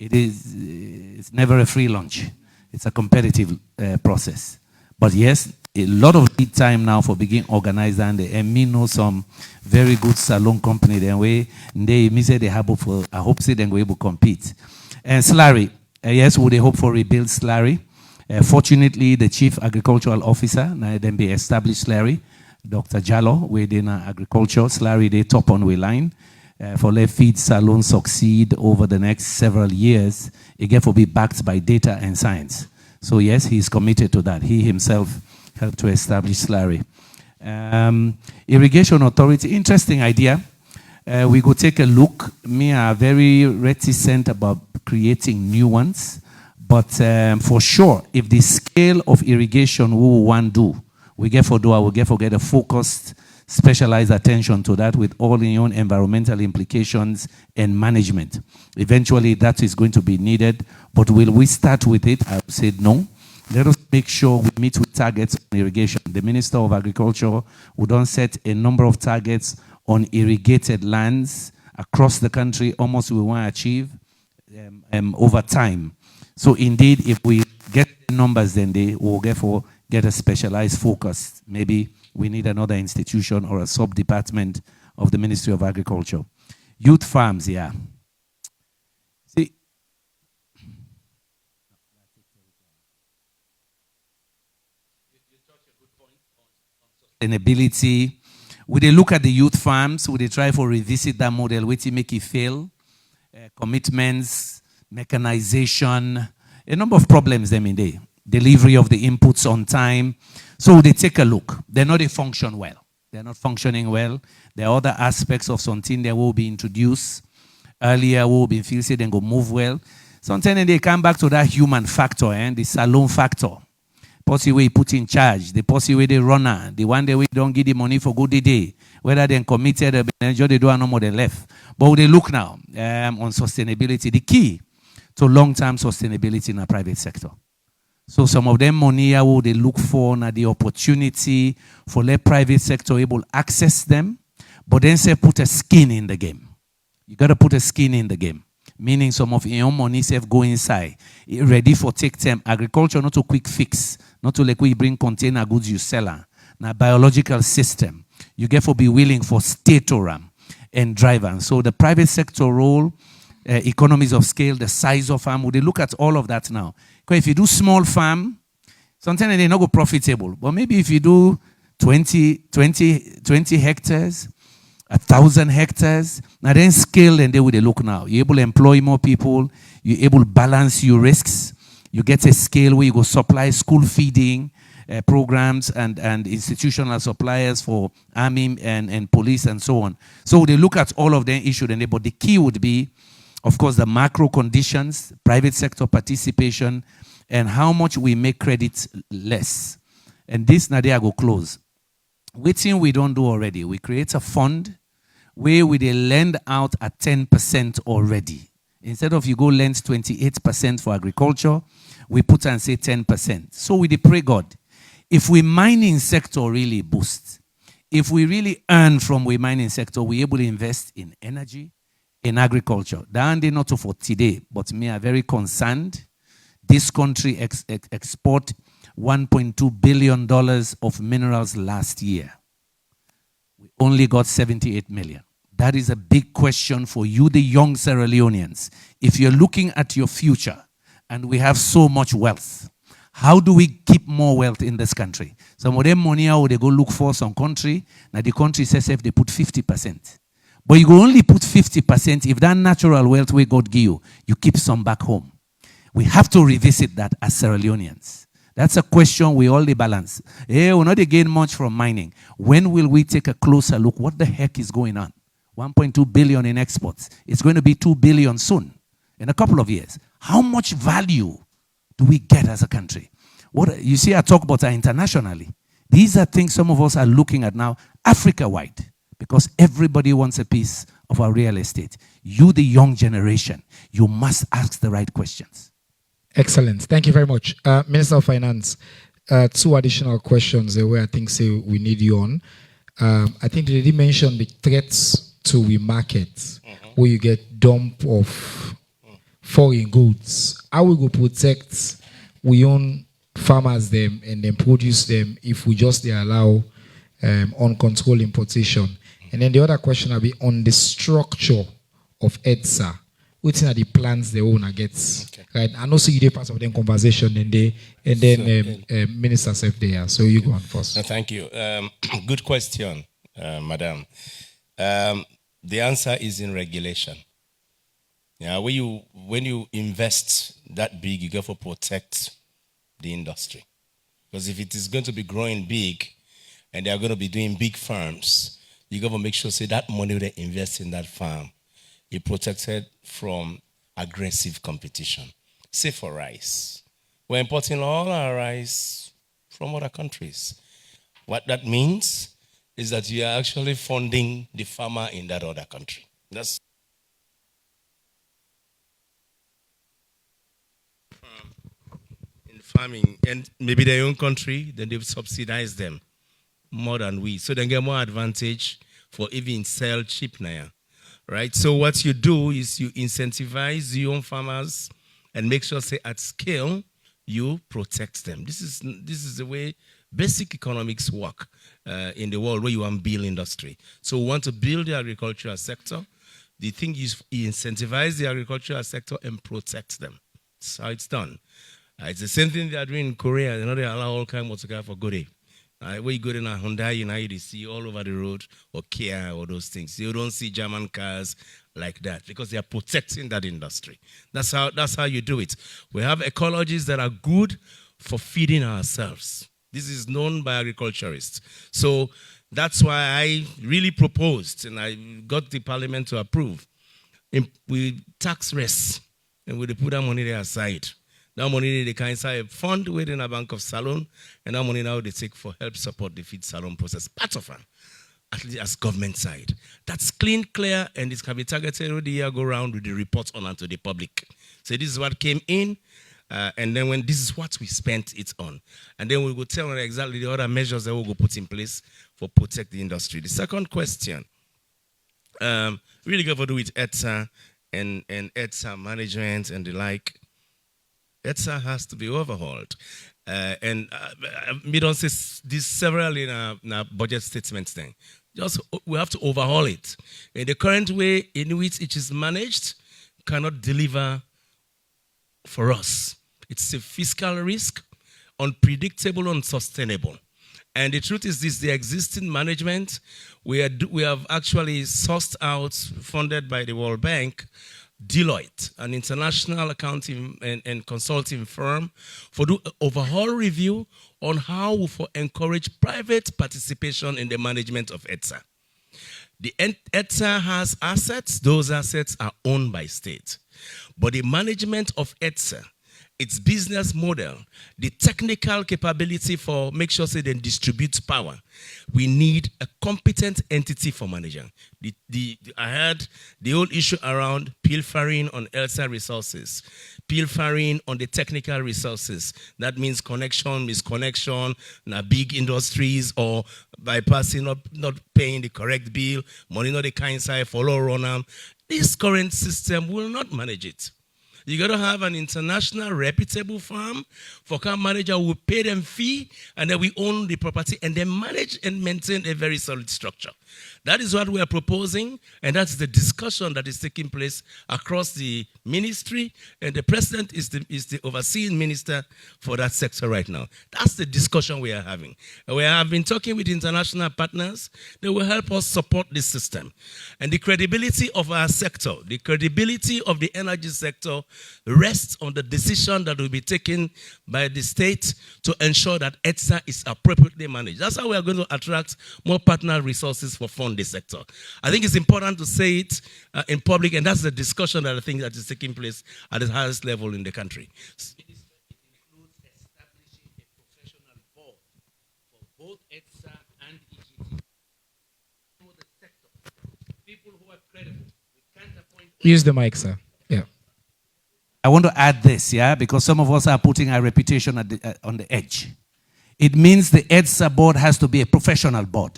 S2: It's never a free lunch. It's a competitive process. But yes, a lot of lead time now for begin organizer and me know some very good salon company then way they me say they have for I hope say then go able to compete. And slurry, yes, would they hope for rebuild slurry? Fortunately, the chief agricultural officer now then be established slurry, Dr. Jallo, within agriculture slurry they top on we line. For let feed salon succeed over the next several years, it get to be backed by data and science. So yes, he's committed to that. He himself helped to establish slurry. Irrigation authority, interesting idea. We go take a look. Me are very reticent about creating new ones, but for sure, if the scale of irrigation we want do, we get for get a focused specialized attention to that with all in own environmental implications and management. Eventually, that is going to be needed, but will we start with it? I said no. Let us make sure we meet with targets on irrigation. The Minister of Agriculture would don't set a number of targets on irrigated lands across the country, almost we want to achieve over time. So indeed, if we get the numbers, then they will get a specialized focus. Maybe we need another institution or a sub-department of the Ministry of Agriculture. Youth farms, yeah. See, you touch a good point on sustainability. Would they look at the youth farms? Would they try to revisit that model? Would it make it fail? Commitments, mechanization, a number of problems them in there. Delivery of the inputs on time. So they take a look. They're not function well. They're not functioning well. There are other aspects of something that will be introduced earlier, will be feel and go move well. Sometimes they come back to that human factor and the salon factor. Possibly we put in charge, the possibly the runner, the one that we don't give the money for good day, whether they're committed or they do no more than left. But they look now on sustainability. The key to long-term sustainability in the private sector. So some of them money will they look for na the opportunity for the private sector able access them, but then say put a skin in the game. You got to put a skin in the game. Meaning some of your money self go inside, ready for take time. Agriculture not a quick fix, not to like we bring container goods you sell. Na biological system. You get for be willing for state to ram and driver. So the private sector role, economies of scale, the size of farm, they look at all of that now. Because if you do small farm, sometimes they're not go profitable. But maybe if you do 20 hectares, 1,000 hectares, now then scale and they will look now. You're able to employ more people, you're able to balance your risks, you get a scale where you go supply school feeding programs and institutional suppliers for army and police and so on. So they look at all of them issued, but the key would be, of course, the macro conditions, private sector participation, and how much we make credit less. And this, Nadia, go close. Waiting we don't do already. We create a fund where we lend out at 10% already. Instead of you go lend 28% for agriculture, we put and say 10%. So we pray God, if we mining sector really boost, if we really earn from we mining sector, we able to invest in energy, in agriculture. That not for today, but me are very concerned. This country export $1.2 billion of minerals last year. We only got 78 million. That is a big question for you, the young Sierra Leoneans. If you're looking at your future and we have so much wealth, how do we keep more wealth in this country? Some of them money out, they go look for some country. Now the country says if they put 50%. But you only put 50% if that natural wealth where God give you, you keep some back home. We have to revisit that as Sierra Leoneans. That's a question we all balance. We're not gain much from mining. When will we take a closer look? What the heck is going on? 1.2 billion in exports. It's going to be 2 billion soon, in a couple of years. How much value do we get as a country? What you see, I talk about internationally. These are things some of us are looking at now, Africa-wide. Because everybody wants a piece of our real estate. You, the young generation, you must ask the right questions.
S1: Excellent. Thank you very much. Minister of Finance, 2 additional questions where I think say we need you on. I think they did mention the threats to we market, where you get dump of foreign goods. How we go protect we own farmers them and then produce them if we just allow uncontrolled importation? And then the other question will be on the structure of EDSA. Which are the plans the owner gets? Okay. Right? I know you did part of the conversation and then Minister said there. So you go on first.
S4: Thank you. Good question, Madam. The answer is in regulation. Yeah, when you invest that big, you got to protect the industry. Because if it is going to be growing big and they are going to be doing big farms, you got to make sure say that money they invest in that farm is protected from aggressive competition. Say for rice. We're importing all our rice from other countries. What that means is that you are actually funding the farmer in that other country. That's in farming, and maybe their own country, then they subsidize them more than we. So they get more advantage for even sell cheap now. Right? So what you do is you incentivize your own farmers and make sure, say, at scale, you protect them. This is the way basic economics work in the world where you want to build industry. So we want to build the agricultural sector. The thing is you incentivize the agricultural sector and protect them. That's how it's done. It's the same thing they are doing in Korea. You know, they allow all kinds of motorcar for good. Where you go in a Hyundai, you see all over the road, or Kia, or those things. You don't see German cars like that because they are protecting that industry. That's how you do it. We have ecologies that are good for feeding ourselves. This is known by agriculturists. So that's why I really proposed, and I got the parliament to approve. We tax rest, and we put that money there aside. That money they can inside a fund within a bank of salon, and that money now they take for help support the feed salon process. Part of it. at least as government side. That's clean, clear, and it can be targeted every year, go around with the reports on to the public. So this is what came in, and then when this is what we spent it on. And then we will tell them exactly the other measures that we will put in place for protect the industry. The second question, really got to do with ETSA and ETSA management and the like. ETSA has to be overhauled. We don't say this several in our budget statements then. Just we have to overhaul it. In the current way in which it is managed cannot deliver for us. It's a fiscal risk, unpredictable, unsustainable. And the truth is this, the existing management, we have actually sourced out, funded by the World Bank, Deloitte, an international accounting and consulting firm, for the overhaul review on how we encourage private participation in the management of ETSA. The ETSA has assets. Those assets are owned by state. But the management of ETSA, its business model, the technical capability for make sure they distribute power, we need a competent entity for managing. I had the whole issue around pilfering on ETSA resources, pilfering on the technical resources. That means connection, misconnection, big industries, or bypassing, not paying the correct bill, money not the kind side, follow run. This current system will not manage it. You got to have an international reputable firm for account manager who will pay them fee, and then we own the property and then manage and maintain a very solid structure. That is what we are proposing, and that's the discussion that is taking place across the ministry, and the president is the overseeing minister for that sector right now. That's the discussion we are having. We have been talking with international partners. They will help us support this system. And the credibility of our sector, the credibility of the energy sector rests on the decision that will be taken by the state to ensure that ETSA is appropriately managed. That's how we are going to attract more partner resources for fund this sector. I think it's important to say it in public, and that's the discussion that I think that is taking place at the highest level in the country. It includes establishing a professional board for both ETSA and EGT. For the sector, people who are credible. We can't appoint.
S1: Use the mic, sir. Yeah.
S2: I want to add this, because some of us are putting our reputation on the edge. It means the ETSA board has to be a professional board.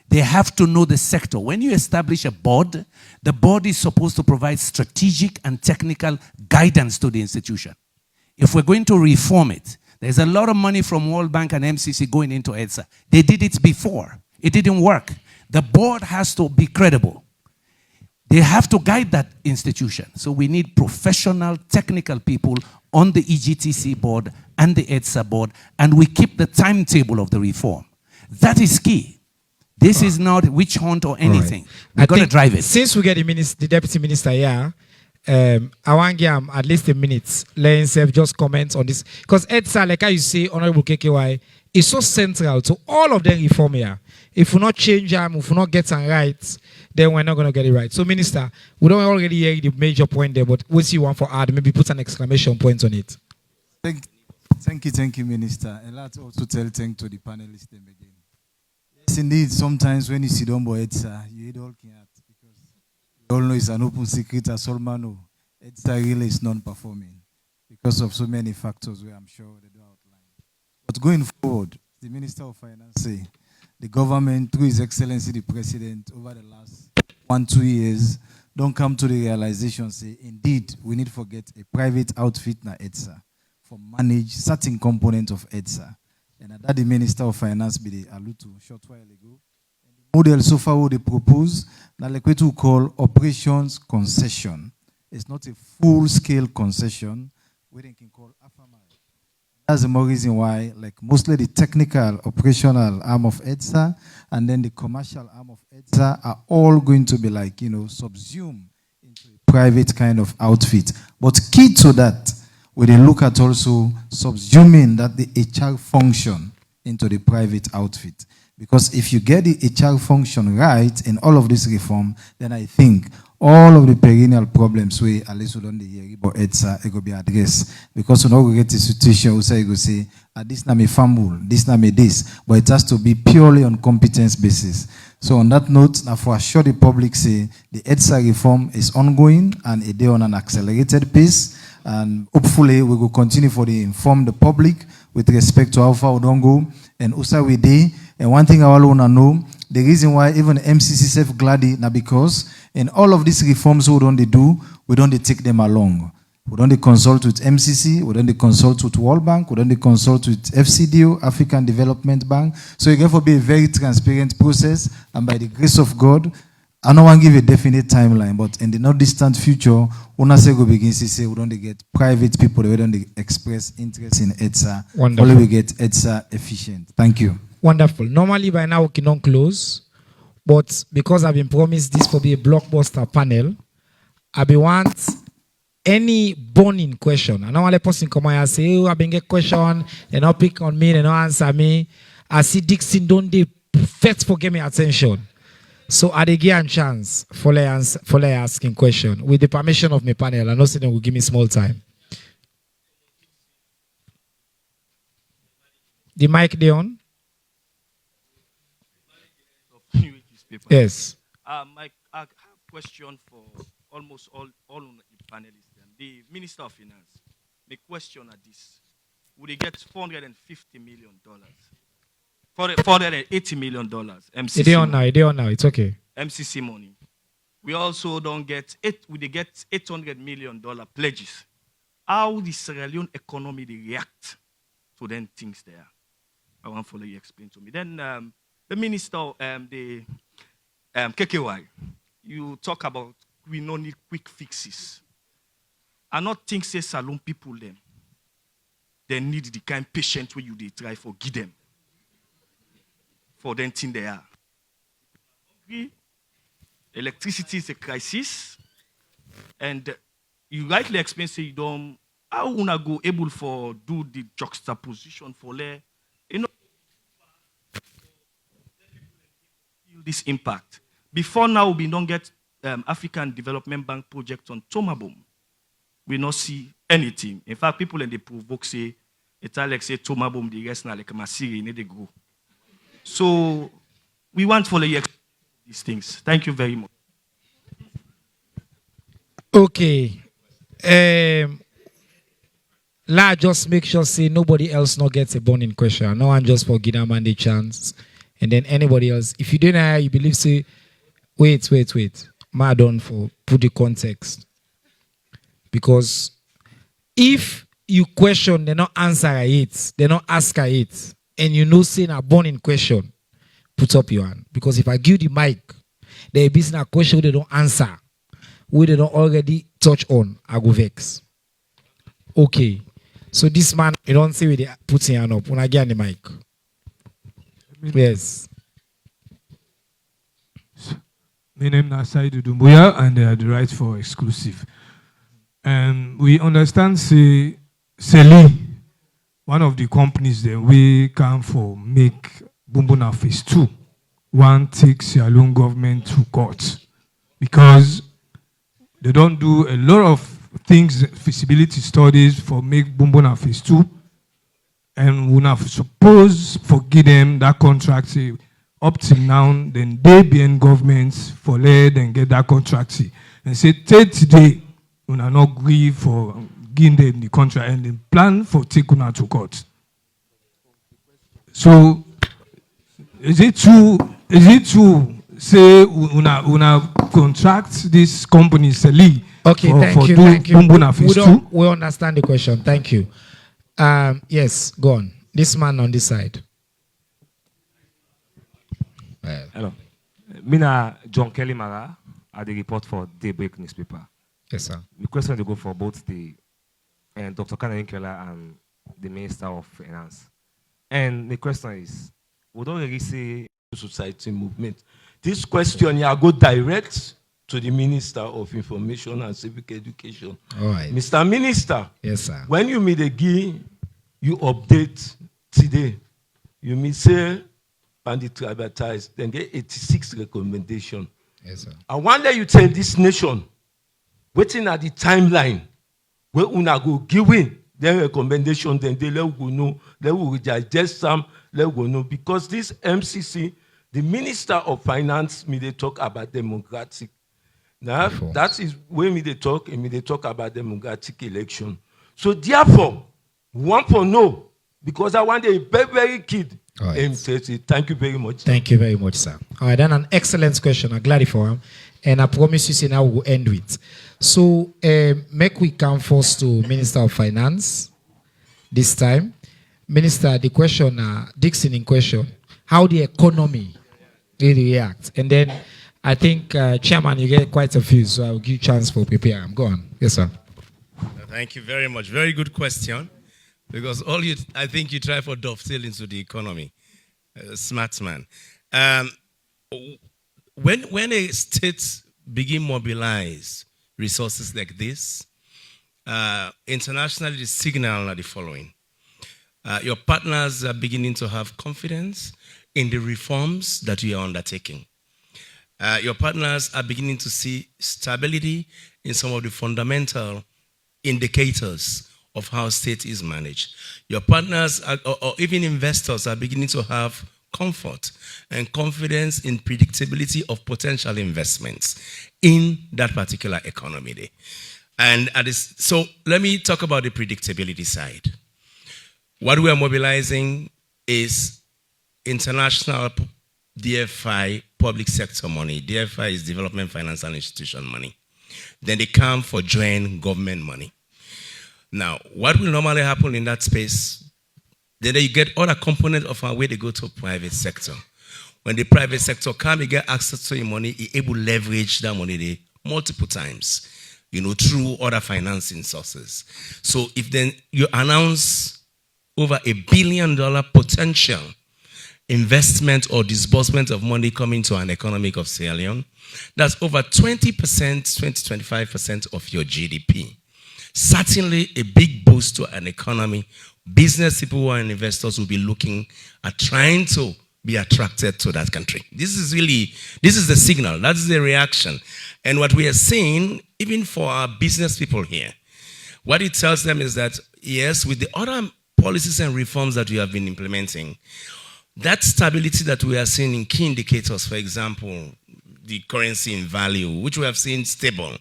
S2: They have to know the sector. When you establish a board, the board is supposed to provide strategic and technical guidance to the institution. If we're going to reform it, there's a lot of money from World Bank and MCC going into ETSA. They did it before. It didn't work. The board has to be credible. They have to guide that institution. So we need professional, technical people on the EGTC board and the ETSA board, and we keep the timetable of the reform. That is key. This is not witch hunt or anything.
S1: Right.
S2: We're going to drive it.
S1: Since we get the deputy minister here, I want to give him at least a minute. Let himself just comment on this. Because ETSA, like how you say, Honorable KKY, is so central to all of the reform here. If we not change them, if we not get them right, then we're not going to get it right. So, Minister, we don't already hear the major point there, but what you want for add? Maybe put an exclamation point on it.
S13: Thank you, Minister. And let's also tell thanks to the panelists again. Yes, indeed, sometimes when you sit down by ETSA, you hate all can't, because you all know it's an open secret, as all man know. ETSA really is non-performing because of so many factors where I'm sure they do outline. But going forward, the Minister of Finance, the government, through His Excellency the President, over the last 1-2 years, don't come to the realization, say, indeed, we need to get a private outfit na ETSA for manage certain components of ETSA. And that the Minister of Finance be the allude to short while ago. And the model so far what they propose, now like what we call operations concession. It's not a full-scale concession, we can call AFAMA. That's the more reason why, like mostly the technical operational arm of ETSA and then the commercial arm of ETSA are all going to be like, subsumed into a private kind of outfit. But key to that, we then look at also subsuming that the HR function into the private outfit. Because if you get the HR function right in all of this reform, then I think all of the perennial problems we at least we don't hear about ETSA it will be addressed. Because we don't get a situation where you say, this na me fumble, this na me this, but it has to be purely on competence basis. So on that note, now for assure the public say the EDSA reform is ongoing and it is on an accelerated pace. And hopefully we will continue for the inform the public with respect to how far we don't go and also we day. And one thing I all want to know, the reason why even MCC self glady now because in all of these reforms we don't do, we don't take them along. We don't consult with MCC, we don't consult with World Bank, we don't consult with FCDO, African Development Bank. So it will be a very transparent process, and by the grace of God, I don't want to give a definite timeline, but in the not distant future, when say go begin to say we don't get private people, we don't express interest in EDSA.
S1: Wonderful.
S13: Only we get EDSA efficient. Thank you.
S1: Wonderful. Normally by now we cannot close, but because I've been promised this will be a blockbuster panel, I be want any burning question. I don't want a person come and say, oh, I've been get question, they not pick on me, they not answer me. I see Dixon don't they first for give me attention. So I give a chance for asking question. With the permission of my panel, I know they will give me small time. The mic they on? Yes.
S14: I have a question for almost all the panelists. The Minister of Finance. The question at this: would they get $450 million? $480 million. MCC.
S1: It's on now. It's on now. It's okay.
S14: MCC money. We also don't get would they get $800 million pledges? How the Sierra Leone economy they react to them things there? I want for you explain to me. Then the minister, the KKY, you talk about we don't need quick fixes. I not think say salon people them. They need the kind of patient where you they try for give them. For them thing they are. Electricity is a crisis. And you rightly explain say you don't how una go able for do the juxtaposition for le you know this impact. Before now we don't get African Development Bank project on Tomabom. We not see anything. In fact, people in the provoke say, it's like say Tomabom the rest now like Masiri need to go. So we want to follow these things. Thank you very much.
S1: Okay. Just make sure say nobody else not gets a burning question. No one just for give them the chance. And then anybody else. If you don't know, you believe say, wait. Madon for put the context. Because if you question, they not answer it, they not ask it, and you know saying a burning question, put up your hand. Because if I give the mic, there be a question they don't answer, where they don't already touch on, I go vex. Okay. So this man, you don't see where they put his hand up when I get the mic. Yes.
S15: My name is Saidu Dumbuya, and I have the right for exclusive. We understand Seli, one of the companies that we come for make BUMBUNA phase 2. One takes Sierra Leone government to court because they don't do a lot of things, feasibility studies for make BUMBUNA phase 2. And we have suppose forgive them that contract up till now, then they be in governments for let and get that contract. And say today we are not agree for giving them the contract and then plan for taking her to court. So is it true say una contract this company Seli
S1: okay,
S15: for
S1: thank you.
S15: BUMBUNA phase 2?
S1: We understand the question. Thank you. Yes, go on. This man on this side.
S16: Hello. Mina John Kelly Mara at the report for Daybreak newspaper.
S1: Yes, sir.
S16: The question to go for both the Dr. Kandeh Yumkella and the Minister of Finance. And the question is, we don't really say
S17: society movement. This question I go direct to the Minister of Information and Civic Education.
S1: All right.
S17: Mr. Minister.
S1: Yes, sir.
S17: When you meet again, you update today. You may say, and it advertise, then get 86 recommendation.
S1: Yes, sir.
S17: I wonder you tell this nation, waiting at the timeline, where una go giving their recommendation, then they let go know, they will digest some, let go know. Because this MCC, The Minister of Finance, me they talk about democratic. Now, that is when me they talk about democratic election. So therefore, want for no, because I want a very, very kid.
S1: Right.
S17: Thank you very much.
S1: Thank you very much, sir. All right, then an excellent question. I'm glad for him. And I promise you, say now we'll end with. So, make we come first to Minister of Finance this time. Minister, the question, Dixon in question, how the economy really react? And then I think, Chairman, you get quite a few, so I'll give you a chance for prepare. I'm going. Yes, sir.
S4: Thank you very much. Very good question. Because I think you try for dovetail into the economy. Smart man. When a state begin mobilize resources like this, internationally the signal are the following. Your partners are beginning to have confidence in the reforms that you are undertaking. Your partners are beginning to see stability in some of the fundamental indicators of how state is managed. Your partners or even investors are beginning to have comfort and confidence in predictability of potential investments in that particular economy. And so let me talk about the predictability side. What we are mobilizing is international DFI public sector money. DFI is Development Financial Institution money. Then they come for joint government money. Now, what will normally happen in that space, then you get other components of our way they go to private sector. When the private sector come, you get access to your money, you're able to leverage that money there multiple times, through other financing sources. So if then you announce over $1 billion potential investment or disbursement of money coming to an economic of Sierra Leone, that's over 20%, 20-25% of your GDP. Certainly a big boost to an economy. Business people and investors will be looking at trying to be attracted to that country. This is the signal. That's the reaction. And what we are seeing, even for our business people here, what it tells them is that, yes, with the other policies and reforms that we have been implementing, that stability that we are seeing in key indicators, for example, the currency in value, which we have seen stable,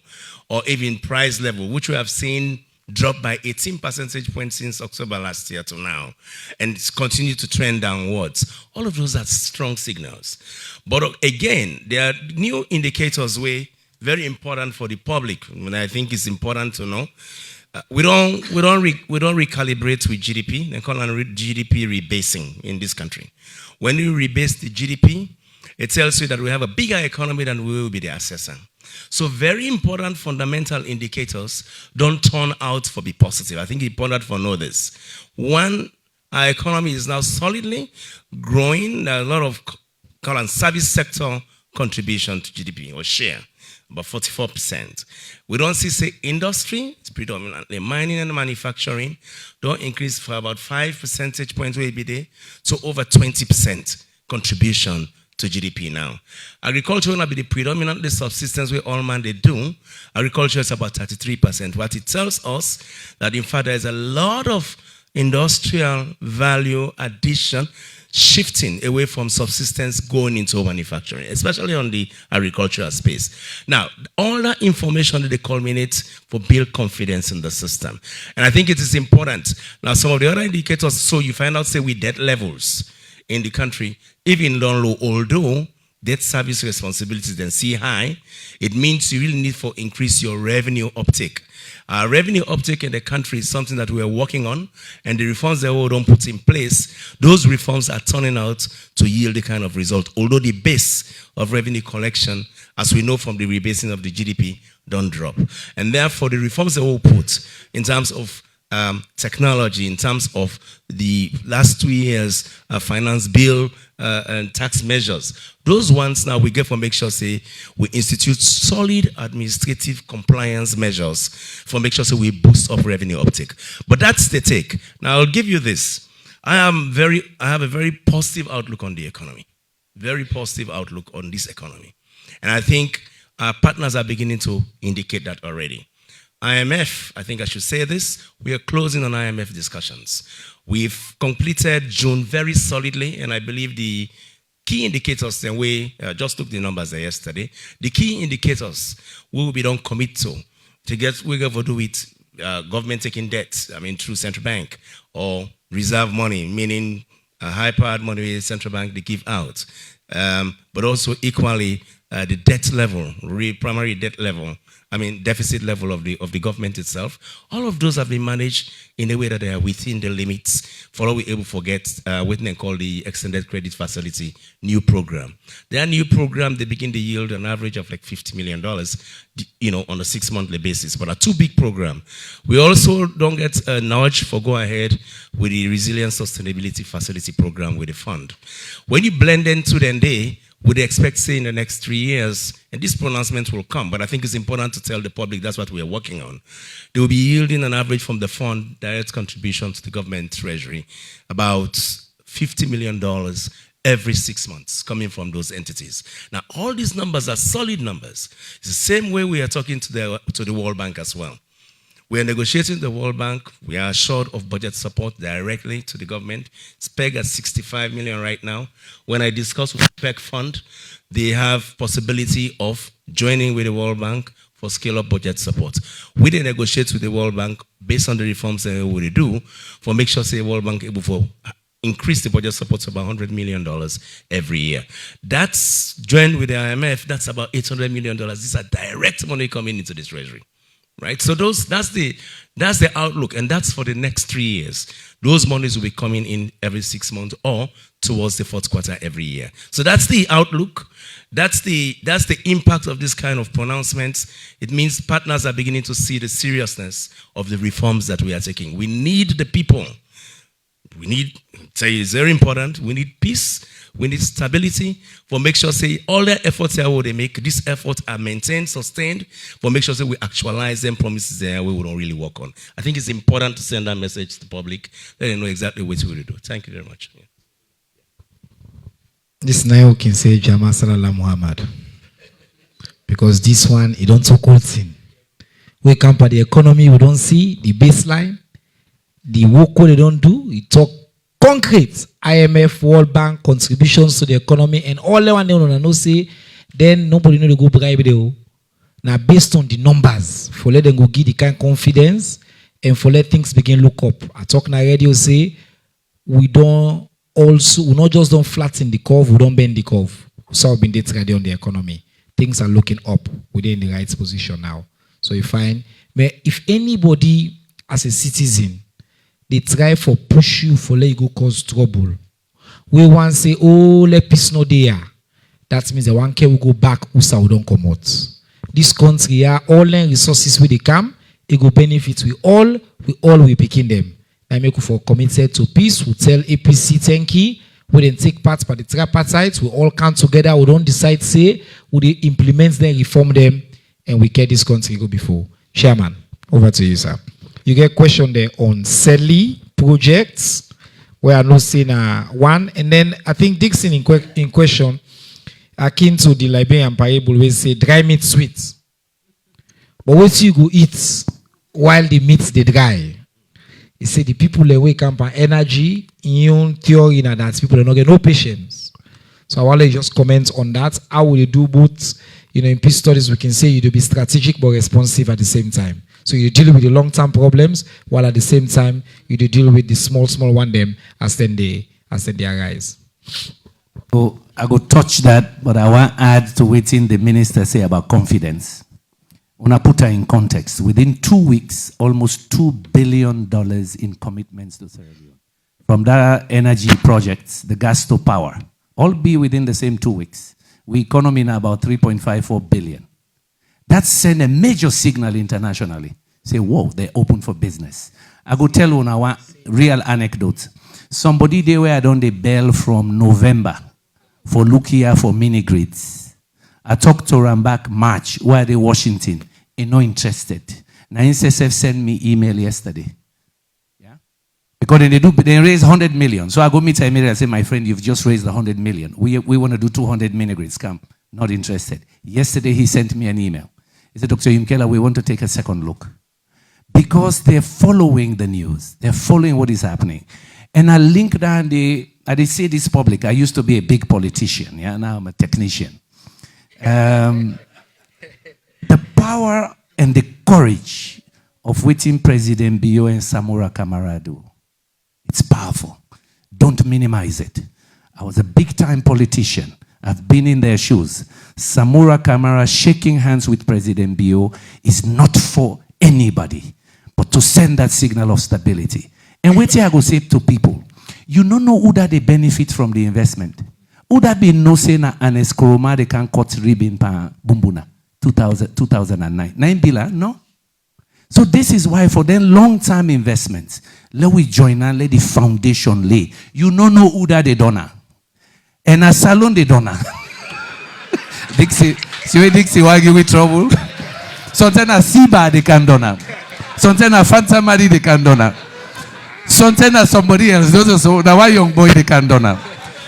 S4: or even price level, which we have seen drop by 18 percentage points since October last year to now, and it's continued to trend downwards. All of those are strong signals. But again, there are new indicators very important for the public, and I think it's important to know. We don't recalibrate with GDP. They call it GDP rebasing in this country. When you rebase the GDP, it tells you that we have a bigger economy than we will be the assessor. So very important fundamental indicators don't turn out to be positive. I think it's important to know this. One, our economy is now solidly growing. There are a lot of service sector contribution to GDP or share, about 44%. We don't see, industry, it's predominantly mining and manufacturing, don't increase for about 5 percentage points to over 20% contribution to GDP now. Agriculture will be the predominantly subsistence where all man they do. Agriculture is about 33%. What it tells us that in fact there is a lot of industrial value addition shifting away from subsistence going into manufacturing, especially on the agricultural space. Now, all that information that they culminate for build confidence in the system. And I think it is important. Now, some of the other indicators, so you find out, with debt levels in the country, even low, although debt service responsibilities then see high, it means you really need to increase your revenue uptake. Revenue uptake in the country is something that we are working on, and the reforms that we don't put in place, those reforms are turning out to yield the kind of result, although the base of revenue collection, as we know from the rebasing of the GDP, don't drop. And therefore, the reforms that we'll put in terms of technology, in terms of the last 2 years finance bill and tax measures, those ones now we get for make sure we institute solid administrative compliance measures for make sure we boost up revenue uptake. But that's the take. Now I'll give you this. I have a very positive outlook on the economy. Very positive outlook on this economy. And I think our partners are beginning to indicate that already. IMF, I think I should say this, we are closing on IMF discussions. We've completed June very solidly, and I believe the key indicators, then we just took the numbers there yesterday. The key indicators we will be don't commit to get we go do with government taking debt, I mean through central bank, or reserve money, meaning high-powered money central bank they give out, but also equally the debt level, primary debt level, I mean deficit level of the government itself. All of those have been managed in a way that they are within the limits for what we're able to get what they call the Extended Credit Facility new program. That new program, they begin to yield an average of like $50 million, you know, on a 6-monthly basis, but a too big program. We also don't get a nudge for go ahead with the Resilience Sustainability Facility program with the fund. When you blend into them, would expect, say, in the next 3 years, and this pronouncement will come, but I think it's important to tell the public that's what we are working on. They will be yielding an average from the fund, direct contribution to the government treasury, about $50 million every 6 months coming from those entities. Now, all these numbers are solid numbers. It's the same way we are talking to the World Bank as well. We are negotiating with the World Bank. We are assured of budget support directly to the government. It's pegged at $65 million right now. When I discuss with the PEC Fund, they have possibility of joining with the World Bank for scale-up budget support. We then negotiate with the World Bank based on the reforms that we will do for make sure the World Bank able to increase the budget support to about $100 million every year. That's joined with the IMF. That's about $800 million. These are direct money coming into the treasury. Right, so that's the outlook, and that's for the next 3 years. Those monies will be coming in every 6 months or towards the fourth quarter every year. So that's the outlook. That's the impact of this kind of pronouncements. It means partners are beginning to see the seriousness of the reforms that we are taking. We need the people. We need, say, it's very important. We need peace. We need stability for make sure, say, all the efforts here they make, these efforts are maintained, sustained, for make sure, say, we actualize them promises there we don't really work on. I think it's important to send that message to the public. Let them know exactly what we will do. Thank you very much. Yeah.
S1: This now can say Jama Salala Muhammad. Because this one, it don't talk all thing. We come by the economy, we don't see the baseline, the work they don't do, we talk concrete IMF, World Bank contributions to the economy, and all the one they don't know say, then nobody know to go bribe them. Now based on the numbers, for let them go give the kind of confidence and for let things begin look up. I talk na radio say we not just don't flatten the curve, we don't bend the curve. So we've been data ready on the economy. Things are looking up. We're in the right position now. So you find if anybody as a citizen they try for push you for let you go cause trouble. We want say, oh, let peace no there. That means the one care will go back, USA will don't come out. This country are all the resources where they come, it go benefit we all will picking them. I make for committed to peace, we tell APC thank you, we then take part by the tripartite, we all come together, we don't decide say, we implement them, reform them, and we get this country go before. Chairman, over to you, sir. You get a question there on SELI projects, where I know seen one, and then I think Dixon in question, akin to the Liberian parable, we say dry meat sweet. But what you go eat while the meats they dry? He said the people they wake up on energy, in theory that people are not get no patience. So I want to just comment on that. How will you do both? You know, in peace studies we can say you do be strategic but responsive at the same time. So you deal with the long-term problems while at the same time you deal with the small one them as then they arise.
S2: So I go touch that, but I want to add to what the minister say about confidence. When I put her in context, within 2 weeks, almost $2 billion in commitments to Sierra Leone. From that energy projects, the gas to power, all be within the same 2 weeks. We economy now about 3.54 billion. That send a major signal internationally. Say, whoa, they're open for business. I go tell you now one real anecdote. Somebody they were on the bell from November for look here for mini grids. I talked to them back March, where they Washington, and not interested. Now NSSF sent me email yesterday. Yeah? Because they raise 100 million. So I go meet immediately and say, my friend, you've just raised 100 million. We want to do 200 mini grids. Come, not interested. Yesterday he sent me an email. He said, Dr. Yumkella, we want to take a second look. Because they're following the news. They're following what is happening. And I link down I did say this public. I used to be a big politician. Yeah, now I'm a technician. The power and the courage of waiting President Bio and Samura Kamara do. It's powerful. Don't minimize it. I was a big-time politician. I've been in their shoes. Samura Kamara shaking hands with President Bio is not for anybody, but to send that signal of stability. And wait till I go say to people, you don't know who that they benefit from the investment. Who that be no say na Anes Koroma they can cut ribbon pa Bumbuna 2009. 9 billion, no? So this is why for them long-term investments, let we join and let the foundation lay. You don't know who that they donor. And a salon they donor. Dixie, see Dixie why give me trouble? Sometimes a Siba they can donor. Sometimes a Fanta Mari they can donor. Sometimes somebody else. So now why young boy they can donor.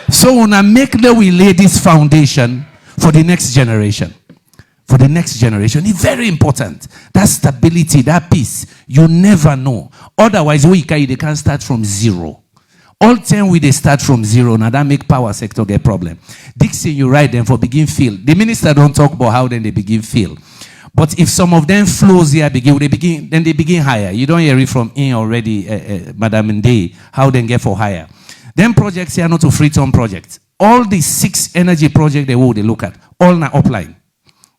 S2: So when I make the we lay this foundation for the next generation. For the next generation. It's very important. That stability, that peace. You never know. Otherwise, they can start from zero. All 10 they start from zero. Now that make power sector get problem. Dixie, you write them for begin feel. The minister don't talk about how then they begin feel. But if some of them flows here then they begin higher. You don't hear it from in already, Madam Ndei, how they get for higher. Then projects here not to free-term projects. All the 6 energy projects they look at, all now upline.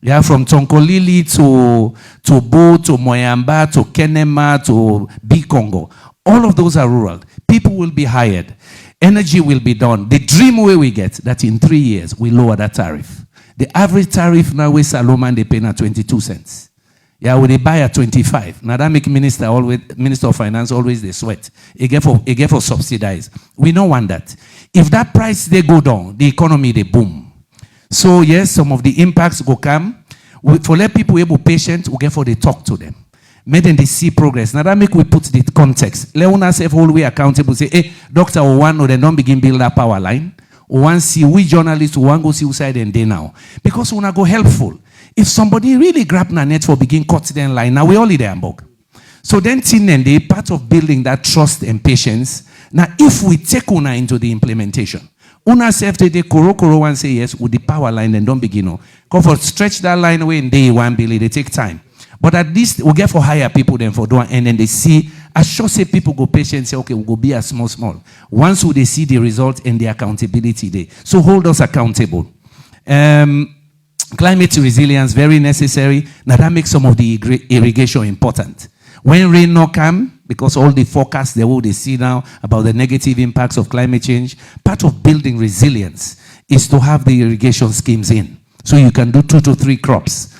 S2: Yeah, from Tonkolili to Bo, to Moyamba, to Kenema, to B Congo. All of those are rural. People will be hired. Energy will be done. The dream way we get that in 3 years we lower that tariff. The average tariff now with Salomon they pay now 22 cents. Yeah, when they buy at 25. Now that make Minister of Finance always they sweat. It get for subsidize. We don't want that. If that price they go down, the economy they boom. So yes, some of the impacts go come. For let people able patient, we get for they talk to them. Make them they see progress. Now that make we put the context. Leone self all way accountable. Say, hey, doctor, we want no, they don't begin build that power line. We want see we journalists who want go see outside and day now. Because we want to go helpful. If somebody really grab na net for begin cut them line, now we all in Hamburg. So then tin and they part of building that trust and patience. Now if we take una into the implementation. Una self they koro and say yes with the power line and don't begin no. Come for stretch that line away in day 1 billion, they take time. But at least we get for higher people than for doing and then they see I sure say people go patient say okay we'll go be a small. Once they see the result and the accountability there. So hold us accountable. Climate resilience very necessary. Now that makes some of the irrigation important. When rain not come, because all the forecasts they see now about the negative impacts of climate change, part of building resilience is to have the irrigation schemes in. So you can do 2 to 3 crops.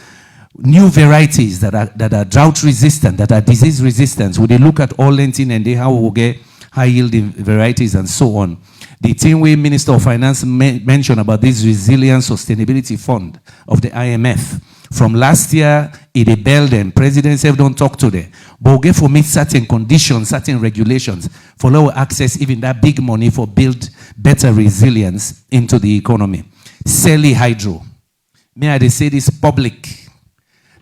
S2: New varieties that are drought resistant, that are disease resistant. We look at all lentin and how we get high yielding varieties and so on. The thing we Minister of Finance mentioned about this Resilience Sustainability Fund of the IMF. From last year, it bailed them. Presidents have don't talk to them. But we get for meet certain conditions, certain regulations for lower access, even that big money for build better resilience into the economy. Selly Hydro. May I say this public?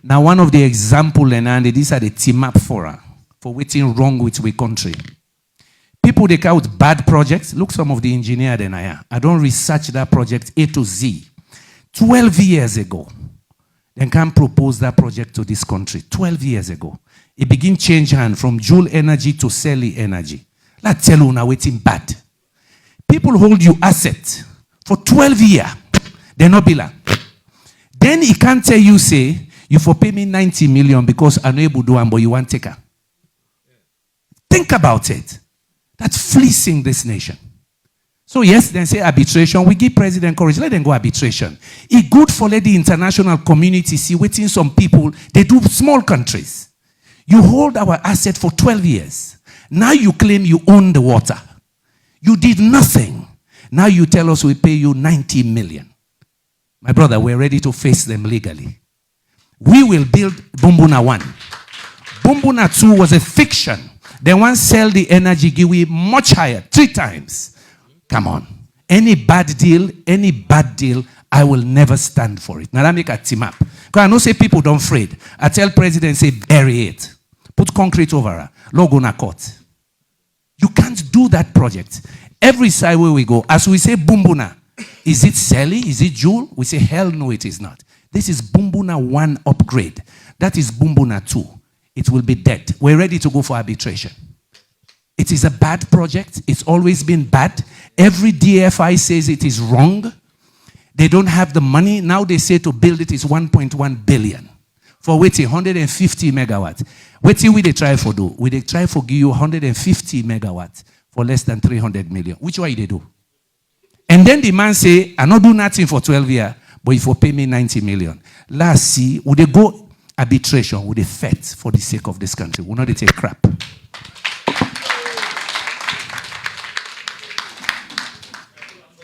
S2: Now one of the examples, and these are the team up for what's wrong with we country. People they count bad projects. Look some of the engineer then I don't research that project A to Z. 12 years ago. Then can propose that project to this country 12 years ago. It begin change hand from Joule Energy to Selly Energy. Let's tell you now waiting bad. People hold you asset for 12 years. They're not biller. Then he can't tell you say you for pay me 90 million because I'm able to do one, but you want taker. Think about it. That's fleecing this nation. So yes, then say arbitration. We give president courage. Let them go arbitration. It's good for let the international community see waiting some people. They do small countries. You hold our asset for 12 years. Now you claim you own the water. You did nothing. Now you tell us we pay you 90 million. My brother, we're ready to face them legally. We will build BUMBUNA 1. BUMBUNA 2 was a fiction. They want to sell the energy give we much higher, 3 times. Come on. Any bad deal, I will never stand for it. Now that make a team up. Because I know say people don't afraid. I tell president, say bury it. Put concrete over her. Logo na court. You can't do that project. Every side where we go, as we say BUMBUNA, is it Sally? Is it Jewel? We say, hell no, it is not. This is BUMBUNA 1 upgrade. That is BUMBUNA 2. It will be dead. We're ready to go for arbitration. It is a bad project. It's always been bad. Every DFI says it is wrong. They don't have the money. Now they say to build it is 1.1 billion. For waiting 150 megawatts. Waiting we they try for do. We they try for give you 150 megawatts for less than 300 million. Which way they do? And then the man say, I not do nothing for 12 years, but if you pay me 90 million. Last see, would they go arbitration? Would they fight for the sake of this country? Would not they take crap?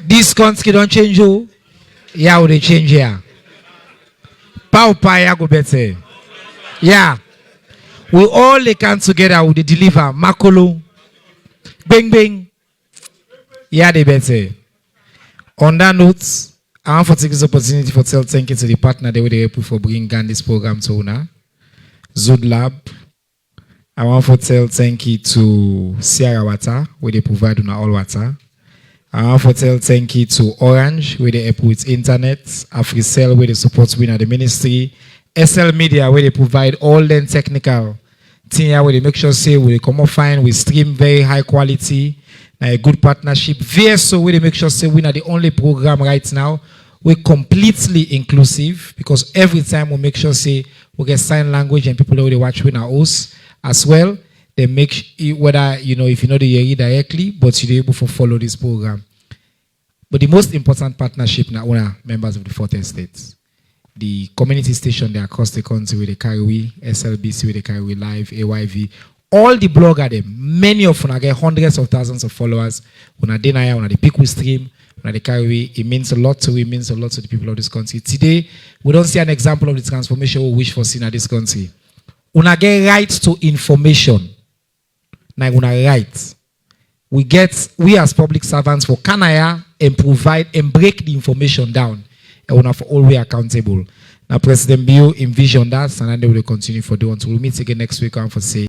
S1: This country don't change you. Yeah, would they change here? Pow ya go better. Yeah. We all they come together with the deliver. Makolo. Bang bang. Yeah, they better. On that note, I want to take this opportunity to tell thank you to the partner they were able for bringing this program to Una. Zod Lab. I want to tell thank you to Sierra Water, where they provide Una all water. I want to tell thank you to Orange, where they help with internet. AfriCell, where they support Win at the ministry. SL Media, where they provide all the technical thing where they make sure say we come up fine, we stream very high quality, a good partnership. VSO, where they make sure say we are the only program right now. We're completely inclusive because every time we make sure say we get sign language and people already watch with our hosts as well. They make whether you know if you know the Yeri directly, but you're able to follow this program. But the most important partnership now are members of the 4th Estate. The community station there across the country where they carry we, SLBC where they carry we live, AYV, all the blogger them, many of them get hundreds of thousands of followers. When I deny, when they pick we stream, when they carry we, it means a lot to we, it means a lot to the people of this country. Today, we don't see an example of the transformation we wish for seeing in this country. When I get right to information, now when I write, we as public servants for Kanaya and provide and break the information down. And we are always accountable. Now President Bio envision that and then they will continue for the ones. We'll meet again next week and for say